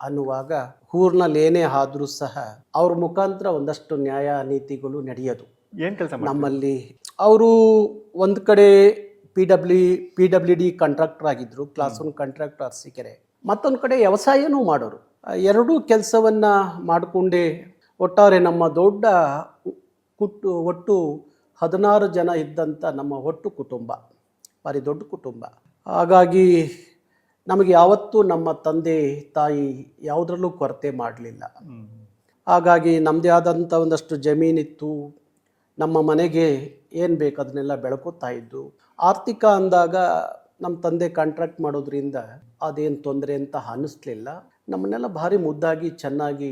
ಅನ್ನುವಾಗ ಊರ್ನಲ್ಲಿ ಏನೇ ಆದರೂ ಸಹ ಅವ್ರ ಮುಖಾಂತರ ಒಂದಷ್ಟು ನ್ಯಾಯ ನೀತಿಗಳು ನಡೆಯೋದು. ಏನ್ ಕೆಲಸ ನಮ್ಮಲ್ಲಿ ಅವರು ಒಂದು ಕಡೆ PWD ಕಾಂಟ್ರಾಕ್ಟರ್ ಆಗಿದ್ದರು, ಕ್ಲಾಸ್ 1 ಕಾಂಟ್ರಾಕ್ಟರ್ ಅರಸೀಕೆರೆ. ಮತ್ತೊಂದು ಕಡೆ ವ್ಯವಸಾಯನೂ ಮಾಡೋರು. ಎರಡೂ ಕೆಲಸವನ್ನು ಮಾಡಿಕೊಂಡೇ ಒಟ್ಟಾರೆ ನಮ್ಮ ದೊಡ್ಡ ಒಟ್ಟು 16 ಜನ ಇದ್ದಂಥ ನಮ್ಮ ಒಟ್ಟು ಕುಟುಂಬ, ಭಾರಿ ದೊಡ್ಡ ಕುಟುಂಬ. ಹಾಗಾಗಿ ನಮಗೆ ಯಾವತ್ತೂ ನಮ್ಮ ತಂದೆ ತಾಯಿ ಯಾವುದರಲ್ಲೂ ಕೊರತೆ ಮಾಡಲಿಲ್ಲ. ಹಾಗಾಗಿ ನಮ್ಮದೇ ಆದಂಥ ಒಂದಷ್ಟು ಜಮೀನಿತ್ತು, ನಮ್ಮ ಮನೆಗೆ ಏನು ಬೇಕು ಅದನ್ನೆಲ್ಲ ಬೆಳ್ಕೋತಾ ಇದ್ದು. ಆರ್ಥಿಕ ಅಂದಾಗ ನಮ್ಮ ತಂದೆ ಕಾಂಟ್ರಾಕ್ಟ್ ಮಾಡೋದ್ರಿಂದ ಅದೇನು ತೊಂದರೆ ಅಂತ ಅನ್ನಿಸ್ಲಿಲ್ಲ. ನಮ್ಮನ್ನೆಲ್ಲ ಭಾರಿ ಮುದ್ದಾಗಿ ಚೆನ್ನಾಗಿ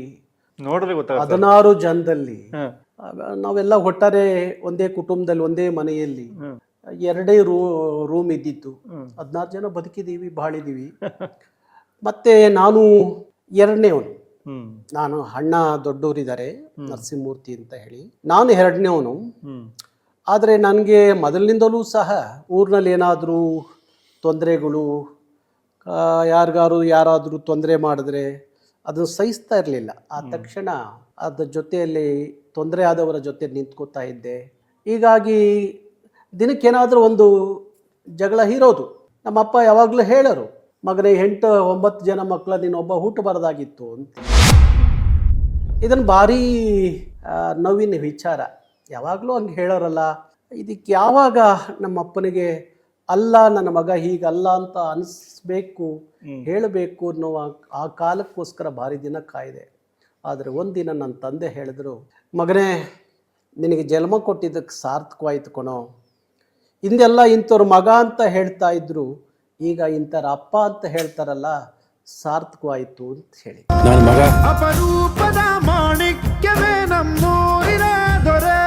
ನೋಡಿದ್ರೆ ಗೊತ್ತಾಗುತ್ತೆ. 16 ಜನದಲ್ಲಿ ನಾವೆಲ್ಲ ಒಟ್ಟಾರೆ ಒಂದೇ ಕುಟುಂಬದಲ್ಲಿ ಒಂದೇ ಮನೆಯಲ್ಲಿ 2 ರೂಮ್ ಇದ್ದಿತ್ತು. 16 ಜನ ಬದುಕಿದ್ದೀವಿ, ಬಾಳಿದ್ದೀವಿ. ಮತ್ತೆ ನಾನು 2ನೇವನು. ನಾನು ಅಣ್ಣ ದೊಡ್ಡವರಿದ್ದಾರೆ, ನರಸಿಂಹಮೂರ್ತಿ ಅಂತ ಹೇಳಿ, ನಾನು 2ನೇವನು. ಆದರೆ ನನಗೆ ಮೊದಲಿನಿಂದಲೂ ಸಹ ಊರಿನಲ್ಲಿ ಏನಾದರೂ ತೊಂದರೆಗಳು, ಯಾರಾದರೂ ತೊಂದರೆ ಮಾಡಿದ್ರೆ ಅದನ್ನು ಸಹಿಸ್ತಾ ಇರಲಿಲ್ಲ. ಆ ತಕ್ಷಣ ಅದ್ರ ಜೊತೆಯಲ್ಲಿ ತೊಂದರೆ ಆದವರ ಜೊತೆ ನಿಂತ್ಕೋತಾ ಇದ್ದೆ. ಹೀಗಾಗಿ ದಿನಕ್ಕೇನಾದರೂ ಒಂದು ಜಗಳ ಇರೋದು. ನಮ್ಮಪ್ಪ ಯಾವಾಗಲೂ ಹೇಳೋರು, ಮಗನೇ 8-9 ಜನ ಮಕ್ಕಳ ನೀನೊಬ್ಬ ಹುಟ್ಟಬಾರ್ದಾಗಿತ್ತು ಅಂತ. ಇದನ್ನು ಭಾರಿ ನೋವಿನ ವಿಚಾರ. ಯಾವಾಗಲೂ ಹಂಗೆ ಹೇಳೋರಲ್ಲ. ಇದಕ್ಕೆ ಯಾವಾಗ ನಮ್ಮಪ್ಪನಿಗೆ ಅಲ್ಲ ನನ್ನ ಮಗ ಹೀಗಲ್ಲ ಅಂತ ಅನಿಸ್ಬೇಕು, ಹೇಳಬೇಕು ಅನ್ನುವ ಆ ಕಾಲಕ್ಕೋಸ್ಕರ ಭಾರಿ ದಿನ ಕಾಯ್ದೆ. ಆದರೆ ಒಂದಿನ ನನ್ನ ತಂದೆ ಹೇಳಿದ್ರು, ಮಗನೇ ನಿನಗೆ ಜನ್ಮ ಕೊಟ್ಟಿದ್ದಕ್ಕೆ ಸಾರ್ಥಕವಾಯ್ತು ಕಣೋ. ಹಿಂದೆಲ್ಲ ಇಂಥವ್ರ ಮಗ ಅಂತ ಹೇಳ್ತಾ ಇದ್ರು, ಈಗ ಇಂಥರ ಅಪ್ಪ ಅಂತ ಹೇಳ್ತಾರಲ್ಲ, ಸಾರ್ಥಕವಾಯಿತು ಅಂತ ಹೇಳಿ. ಅಪರೂಪದ ಮಾಣಿಕ್ಯವೇ ನಮ್ಮೂರಿನ ದೊರೆ.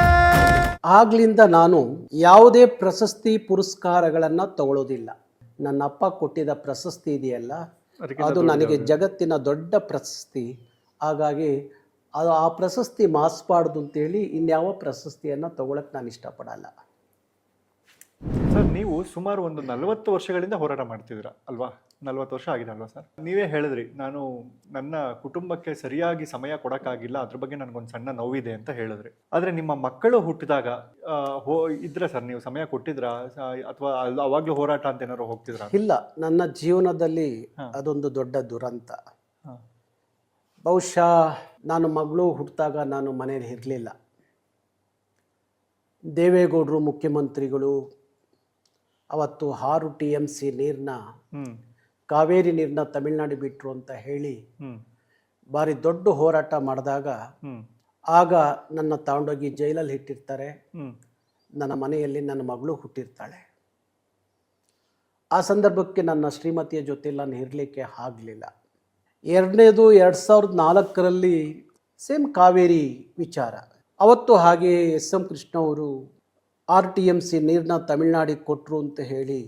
ಆಗ್ಲಿಂದ ನಾನು ಯಾವುದೇ ಪ್ರಶಸ್ತಿ ಪುರಸ್ಕಾರಗಳನ್ನು ತಗೊಳ್ಳೋದಿಲ್ಲ. ನನ್ನ ಅಪ್ಪ ಕೊಟ್ಟಿದ್ದ ಪ್ರಶಸ್ತಿ ಇದೆಯಲ್ಲ, ಅದು ನನಗೆ ಜಗತ್ತಿನ ದೊಡ್ಡ ಪ್ರಶಸ್ತಿ. ಹಾಗಾಗಿ ಆ ಪ್ರಶಸ್ತಿ ಮಾಸ್ಬಾರ್ದು ಅಂತೇಳಿ ಇನ್ಯಾವ ಪ್ರಶಸ್ತಿಯನ್ನು ತಗೊಳಕ್ಕೆ ನಾನು ಇಷ್ಟಪಡಲ್ಲ. ಸರ್, ನೀವು ಸುಮಾರು ಒಂದು 40 ವರ್ಷಗಳಿಂದ ಹೋರಾಟ ಮಾಡ್ತಿದ್ದೀರಾ ಅಲ್ವಾ? 40 ವರ್ಷ ಆಗಿದೆ ಅಲ್ವಾ ಸರ್? ನೀವೇ ಹೇಳಿದ್ರಿ, ನಾನು ನನ್ನ ಕುಟುಂಬಕ್ಕೆ ಸರಿಯಾಗಿ ಸಮಯ ಕೊಡೋಕ್ಕಾಗಿಲ್ಲ, ಅದ್ರ ಬಗ್ಗೆ ನನಗೊಂದು ಸಣ್ಣ ನೋವಿದೆ ಅಂತ ಹೇಳಿದ್ರಿ. ಆದರೆ ನಿಮ್ಮ ಮಕ್ಕಳು ಹುಟ್ಟಿದಾಗ ಇದ್ರೆ ಸರ್, ನೀವು ಸಮಯ ಕೊಟ್ಟಿದ್ರಾ ಅಥವಾ ಅವಾಗಲೂ ಹೋರಾಟ ಅಂತ ಏನಾದ್ರು ಹೋಗ್ತಿದ್ರಾ? ಇಲ್ಲ, ನನ್ನ ಜೀವನದಲ್ಲಿ ಅದೊಂದು ದೊಡ್ಡ ದುರಂತ. ಬಹುಶಃ ನಾನು ಮಗಳು ಹುಟ್ಟಿದಾಗ ನಾನು ಮನೇಲಿ ಇರಲಿಲ್ಲ. ದೇವೇಗೌಡರು ಮುಖ್ಯಮಂತ್ರಿಗಳು ಅವತ್ತು 6 TMC ನೀರನ್ನ, ಕಾವೇರಿ ನೀರನ್ನ ತಮಿಳ್ನಾಡು ಬಿಟ್ಟರು ಅಂತ ಹೇಳಿ ಭಾರಿ ದೊಡ್ಡ ಹೋರಾಟ ಮಾಡಿದಾಗ, ಆಗ ನನ್ನ ತಗೊಂಡೋಗಿ ಜೈಲಲ್ಲಿ ಇಟ್ಟಿರ್ತಾರೆ. ನನ್ನ ಮನೆಯಲ್ಲಿ ನನ್ನ ಮಗಳು ಹುಟ್ಟಿರ್ತಾಳೆ. ಆ ಸಂದರ್ಭಕ್ಕೆ ನನ್ನ ಶ್ರೀಮತಿಯ ಜೊತೆ ನಾನು ಇರಲಿಕ್ಕೆ ಆಗಲಿಲ್ಲ. ಎರಡನೇದು 2004ರಲ್ಲಿ ಸೇಮ್ ಕಾವೇರಿ ವಿಚಾರ. ಅವತ್ತು ಹಾಗೆ SM ಕೃಷ್ಣ ಅವರು 6 TMC ನೀರನ್ನ ತಮಿಳ್ನಾಡಿಗೆ ಕೊಟ್ಟರು ಅಂತ ಹೇಳಿ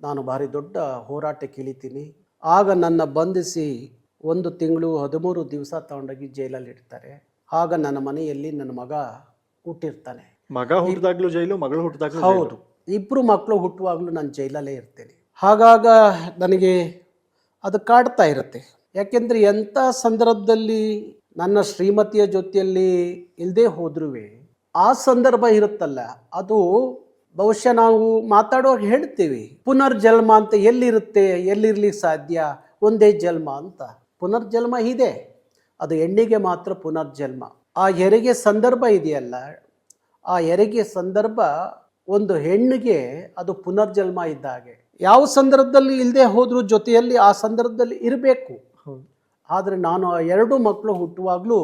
ನಾನು ಭಾರಿ ದೊಡ್ಡ ಹೋರಾಟಕ್ಕೆ ಇಳಿತೀನಿ. ಆಗ ನನ್ನ ಬಂಧಿಸಿ 1 ತಿಂಗಳು 13 ದಿವಸ ತಗೊಂಡೋಗಿ ಜೈಲಲ್ಲಿ ಇಡ್ತಾರೆ. ಆಗ ನನ್ನ ಮನೆಯಲ್ಲಿ ನನ್ನ ಮಗ ಹುಟ್ಟಿರ್ತಾನೆ. ಮಗ ಹುಟ್ಟಿದಾಗ್ಲೂ ಜೈಲು, ಮಗಳು ಹುಟ್ಟಿದಾಗ್ಲೂ? ಹೌದು, 2 ಮಕ್ಕಳು ಹುಟ್ಟುವಾಗಲೂ ನಾನು ಜೈಲಲ್ಲೇ ಇರ್ತೇನೆ. ಹಾಗಾಗ ನನಗೆ ಅದು ಕಾಡ್ತಾ ಇರುತ್ತೆ. ಯಾಕೆಂದರೆ ಎಂಥ ಸಂದರ್ಭದಲ್ಲಿ ನನ್ನ ಶ್ರೀಮತಿಯ ಜೊತೆಯಲ್ಲಿ ಇಲ್ಲದೆ ಹೋದ್ರೂ ಆ ಸಂದರ್ಭ ಇರುತ್ತಲ್ಲ, ಅದು ಬಹುಶಃ ನಾವು ಮಾತಾಡುವಾಗ ಹೇಳ್ತೀವಿ, ಪುನರ್ಜನ್ಮ ಅಂತ ಎಲ್ಲಿರುತ್ತೆ, ಎಲ್ಲಿರ್ಲಿಕ್ಕೆ ಸಾಧ್ಯ, ಒಂದೇ ಜನ್ಮ ಅಂತ. ಪುನರ್ಜನ್ಮ ಇದೆ, ಅದು ಹೆಣ್ಣಿಗೆ ಮಾತ್ರ ಪುನರ್ಜನ್ಮ. ಆ ಹೆರಿಗೆ ಸಂದರ್ಭ ಇದೆಯಲ್ಲ, ಆ ಹೆರಿಗೆ ಸಂದರ್ಭ ಒಂದು ಹೆಣ್ಣಿಗೆ ಅದು ಪುನರ್ಜನ್ಮ ಇದ್ದಾಗೆ. ಯಾವ ಸಂದರ್ಭದಲ್ಲಿ ಇಲ್ಲದೆ ಹೋದ್ರೂ ಜೊತೆಯಲ್ಲಿ ಆ ಸಂದರ್ಭದಲ್ಲಿ ಇರಬೇಕು. ಆದರೆ ನಾನು 2 ಮಕ್ಕಳು ಹುಟ್ಟುವಾಗಲೂ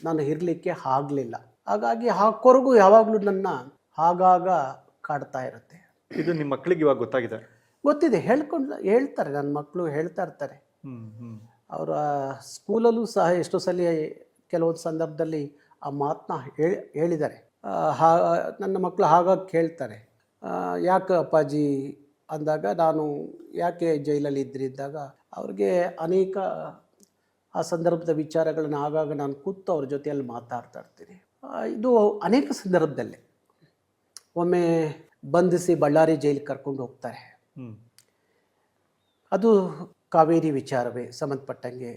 ನಾನು ಇರಲಿಕ್ಕೆ ಆಗಲಿಲ್ಲ. ಹಾಗಾಗಿ ಆ ಕೊರಗು ಯಾವಾಗಲೂ ನನ್ನ ಆಗಾಗ ಕಾಡ್ತಾ ಇರುತ್ತೆ. ಇದು ನಿಮ್ಮ ಮಕ್ಕಳಿಗೆ ಇವಾಗ ಗೊತ್ತಾಗಿದೆ? ಗೊತ್ತಿದೆ, ಹೇಳ್ತಾರೆ, ನನ್ನ ಮಕ್ಕಳು ಹೇಳ್ತಾ ಇರ್ತಾರೆ. ಅವರ ಸ್ಕೂಲಲ್ಲೂ ಸಹ ಎಷ್ಟೋ ಸಲ ಕೆಲವೊಂದು ಸಂದರ್ಭದಲ್ಲಿ ಆ ಮಾತನ್ನ ಹೇಳಿದ್ದಾರೆ. ನನ್ನ ಮಕ್ಕಳು ಹಾಗಾಗಿ ಕೇಳ್ತಾರೆ, ಯಾಕೆ ಅಪ್ಪಾಜಿ ಅಂದಾಗ, ನಾನು ಯಾಕೆ ಜೈಲಲ್ಲಿ ಇದ್ದಾಗ ಅವ್ರಿಗೆ ಅನೇಕ ಆ ಸಂದರ್ಭದ ವಿಚಾರಗಳನ್ನ ಆಗಾಗ ನಾನು ಕೂತು ಅವ್ರ ಜೊತೆಯಲ್ಲಿ ಮಾತಾಡ್ತಾ ಇರ್ತೀನಿ. ಇದು ಅನೇಕ ಸಂದರ್ಭದಲ್ಲೇ. ಒಮ್ಮೆ ಬಂಧಿಸಿ ಬಳ್ಳಾರಿ ಜೈಲಿಗೆ ಕರ್ಕೊಂಡು ಹೋಗ್ತಾರೆ. ಅದು ಕಾವೇರಿ ವಿಚಾರವೇ ಸಂಬಂಧಪಟ್ಟಂಗೆ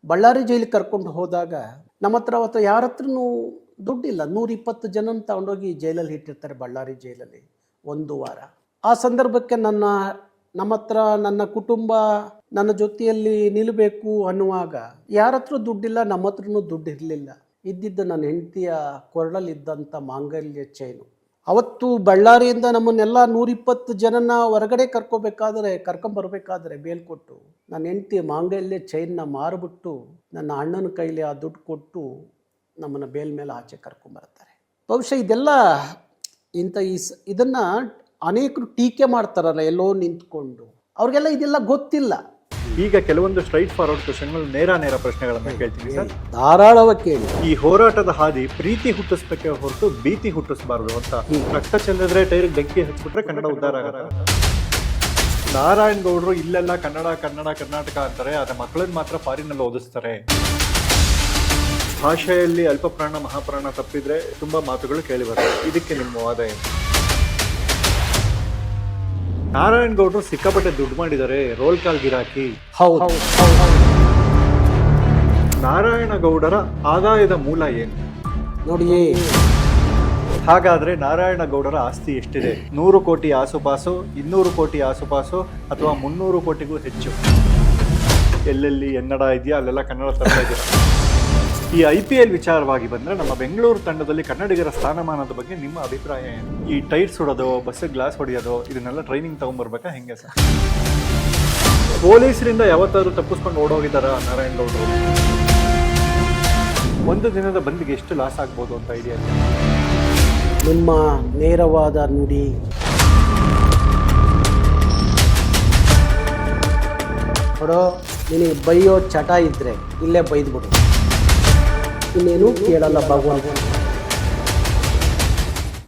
ಬಳ್ಳಾರಿ ಜೈಲಿಗೆ ಕರ್ಕೊಂಡು ಹೋದಾಗ ನಮ್ಮ ಹತ್ರ ಅವತ್ತು ಯಾರ ಹತ್ರನೂ ದುಡ್ಡಿಲ್ಲ. 120 ಜನ ತಗೊಂಡೋಗಿ ಜೈಲಲ್ಲಿ ಇಟ್ಟಿರ್ತಾರೆ ಬಳ್ಳಾರಿ ಜೈಲಲ್ಲಿ 1 ವಾರ. ಆ ಸಂದರ್ಭಕ್ಕೆ ನಮ್ಮ ಹತ್ರ ನನ್ನ ಕುಟುಂಬ ನನ್ನ ಜೊತೆಯಲ್ಲಿ ನಿಲ್ಲಬೇಕು ಅನ್ನುವಾಗ ಯಾರ ಹತ್ರ ದುಡ್ಡಿಲ್ಲ, ನಮ್ಮ ಹತ್ರನೂ ದುಡ್ಡು ಇರಲಿಲ್ಲ. ಇದ್ದಿದ್ದು ನನ್ನ ಹೆಂಡತಿಯ ಕೊರಳಲ್ಲಿದ್ದಂಥ ಮಾಂಗಲ್ಯ ಚೈನು. ಅವತ್ತು ಬಳ್ಳಾರಿಯಿಂದ ನಮ್ಮನ್ನೆಲ್ಲ 120 ಜನನ ಹೊರಗಡೆ ಕರ್ಕೊಂಬರ್ಬೇಕಾದ್ರೆ ಬೇಲ್ ಕೊಟ್ಟು ನನ್ನ ಹೆಂಡತಿ ಮಾಂಗಲ್ಯ ಚೈನ್ನ ಮಾರಿಬಿಟ್ಟು ನನ್ನ ಅಣ್ಣನ ಕೈಲಿ ಆ ದುಡ್ಡು ಕೊಟ್ಟು ನಮ್ಮನ್ನು ಬೇಲ್ ಮೇಲೆ ಆಚೆ ಕರ್ಕೊಂಬರ್ತಾರೆ. ಬಹುಶಃ ಇದೆಲ್ಲ ಇದನ್ನು ಅನೇಕರು ಟೀಕೆ ಮಾಡ್ತಾರಲ್ಲ ಎಲ್ಲೋ ನಿಂತ್ಕೊಂಡು, ಅವ್ರಿಗೆಲ್ಲ ಇದೆಲ್ಲ ಗೊತ್ತಿಲ್ಲ. ಈಗ ಕೆಲವೊಂದು ಸ್ಟ್ರೈಟ್ ಫಾರ್ವರ್ಡ್ ಕ್ವಶನ್ಗಳು, ನೇರ ಪ್ರಶ್ನೆಗಳನ್ನ ಕೇಳ್ತೀನಿ ಸರ್. ಧಾರಾಳವಾಗಿ ಕೇಳಿ. ಈ ಹೋರಾಟದ ಹಾದಿ ಪ್ರೀತಿ ಹುಟ್ಟಿಸ್ಬೇಕೆ ಹೊರತು ಭೀತಿ ಹುಟ್ಟಿಸಬಾರದು ಅಂತ. ರಕ್ತ ಚೆಲ್ಲಿದ್ರೆ ಟೈರಿಗೆ ಬೆಂಕಿ ಹಚ್ಬಿಟ್ರೆ ಕನ್ನಡ ಉದ್ಧಾರ ಆಗುತ್ತೆ. ನಾರಾಯಣ್ ಗೌಡರು ಇಲ್ಲೆಲ್ಲ ಕನ್ನಡ ಕರ್ನಾಟಕ ಅಂತಾರೆ, ಆದ್ರೆ ಮಕ್ಕಳನ್ನ ಮಾತ್ರ ಫಾರಿನಲ್ಲಿ ಓದಿಸ್ತಾರೆ. ಭಾಷೆಯಲ್ಲಿ ಅಲ್ಪ ಪ್ರಾಣ ಮಹಾಪ್ರಾಣ ತಪ್ಪಿದ್ರೆ ತುಂಬಾ ಮಾತುಗಳು ಕೇಳಿ ಬರ್ತವೆ. ಇದಕ್ಕೆ ನಿಮ್ಮ ವಾದ ಏನು? ನಾರಾಯಣ್ ಗೌಡರು ಸಿಕ್ಕಾಪಟ್ಟೆ ದುಡ್ಡು ಮಾಡಿದ್ದಾರೆ, ರೋಲ್ ಕಾಲ್ ಗಿರಾಕಿ. ಹೌದು. ನಾರಾಯಣ ಗೌಡರ ಆದಾಯದ ಮೂಲ ಏನು ನೋಡಿ. ಹಾಗಾದ್ರೆ ನಾರಾಯಣ ಗೌಡರ ಆಸ್ತಿ ಎಷ್ಟಿದೆ? 100 ಕೋಟಿ ಆಸುಪಾಸು, 200 ಕೋಟಿ ಆಸುಪಾಸು, ಅಥವಾ 300 ಕೋಟಿಗೂ ಹೆಚ್ಚು? ಎಲ್ಲೆಲ್ಲಿ ಎನ್ನಡ ಇದೆಯಾ ಅಲ್ಲೆಲ್ಲ ಕನ್ನಡ ತರ್ತಾ ಇದ್ದೀರಾ. ಈ IPL ವಿಚಾರವಾಗಿ ಬಂದ್ರೆ ನಮ್ಮ ಬೆಂಗಳೂರು ತಂಡದಲ್ಲಿ ಕನ್ನಡಿಗರ ಸ್ಥಾನಮಾನದ ಬಗ್ಗೆ ನಿಮ್ಮ ಅಭಿಪ್ರಾಯ ಏನು? ಈ ಟೈರ್ ಸುಡೋದು, ಬಸ್ ಗ್ಲಾಸ್ ಹೊಡೆಯೋದು, ಇದನ್ನೆಲ್ಲ ಟ್ರೈನಿಂಗ್ ತಗೊಂಡ್ಬರ್ಬೇಕಾ ಹೆಂಗೆ ಸರ್? ಪೊಲೀಸರಿಂದ ಯಾವತ್ತಾದ್ರೂ ತಪ್ಪಿಸ್ಕೊಂಡು ಓಡೋಗಿದ್ದಾರ ನಾರಾಯಣ್ ಗೌಡರು? ಒಂದು ದಿನದ ಬಂದಿಗೆ ಎಷ್ಟು ಲಾಸ್ ಆಗ್ಬೋದು ಅಂತ ಐಡಿಯಾ ಇದೆ? ನಿಮ್ಮ ನೇರವಾದ ನುಡಿ, ನೋಡೋ, ನಿನಗೆ ಬೈಯೋ ಚಟ ಇದ್ರೆ ಇಲ್ಲೇ ಬೈದ್ಬಿಡು, ಇನ್ನೇನು ಕೇಳಲ್ಲ ಭಗವಂತ.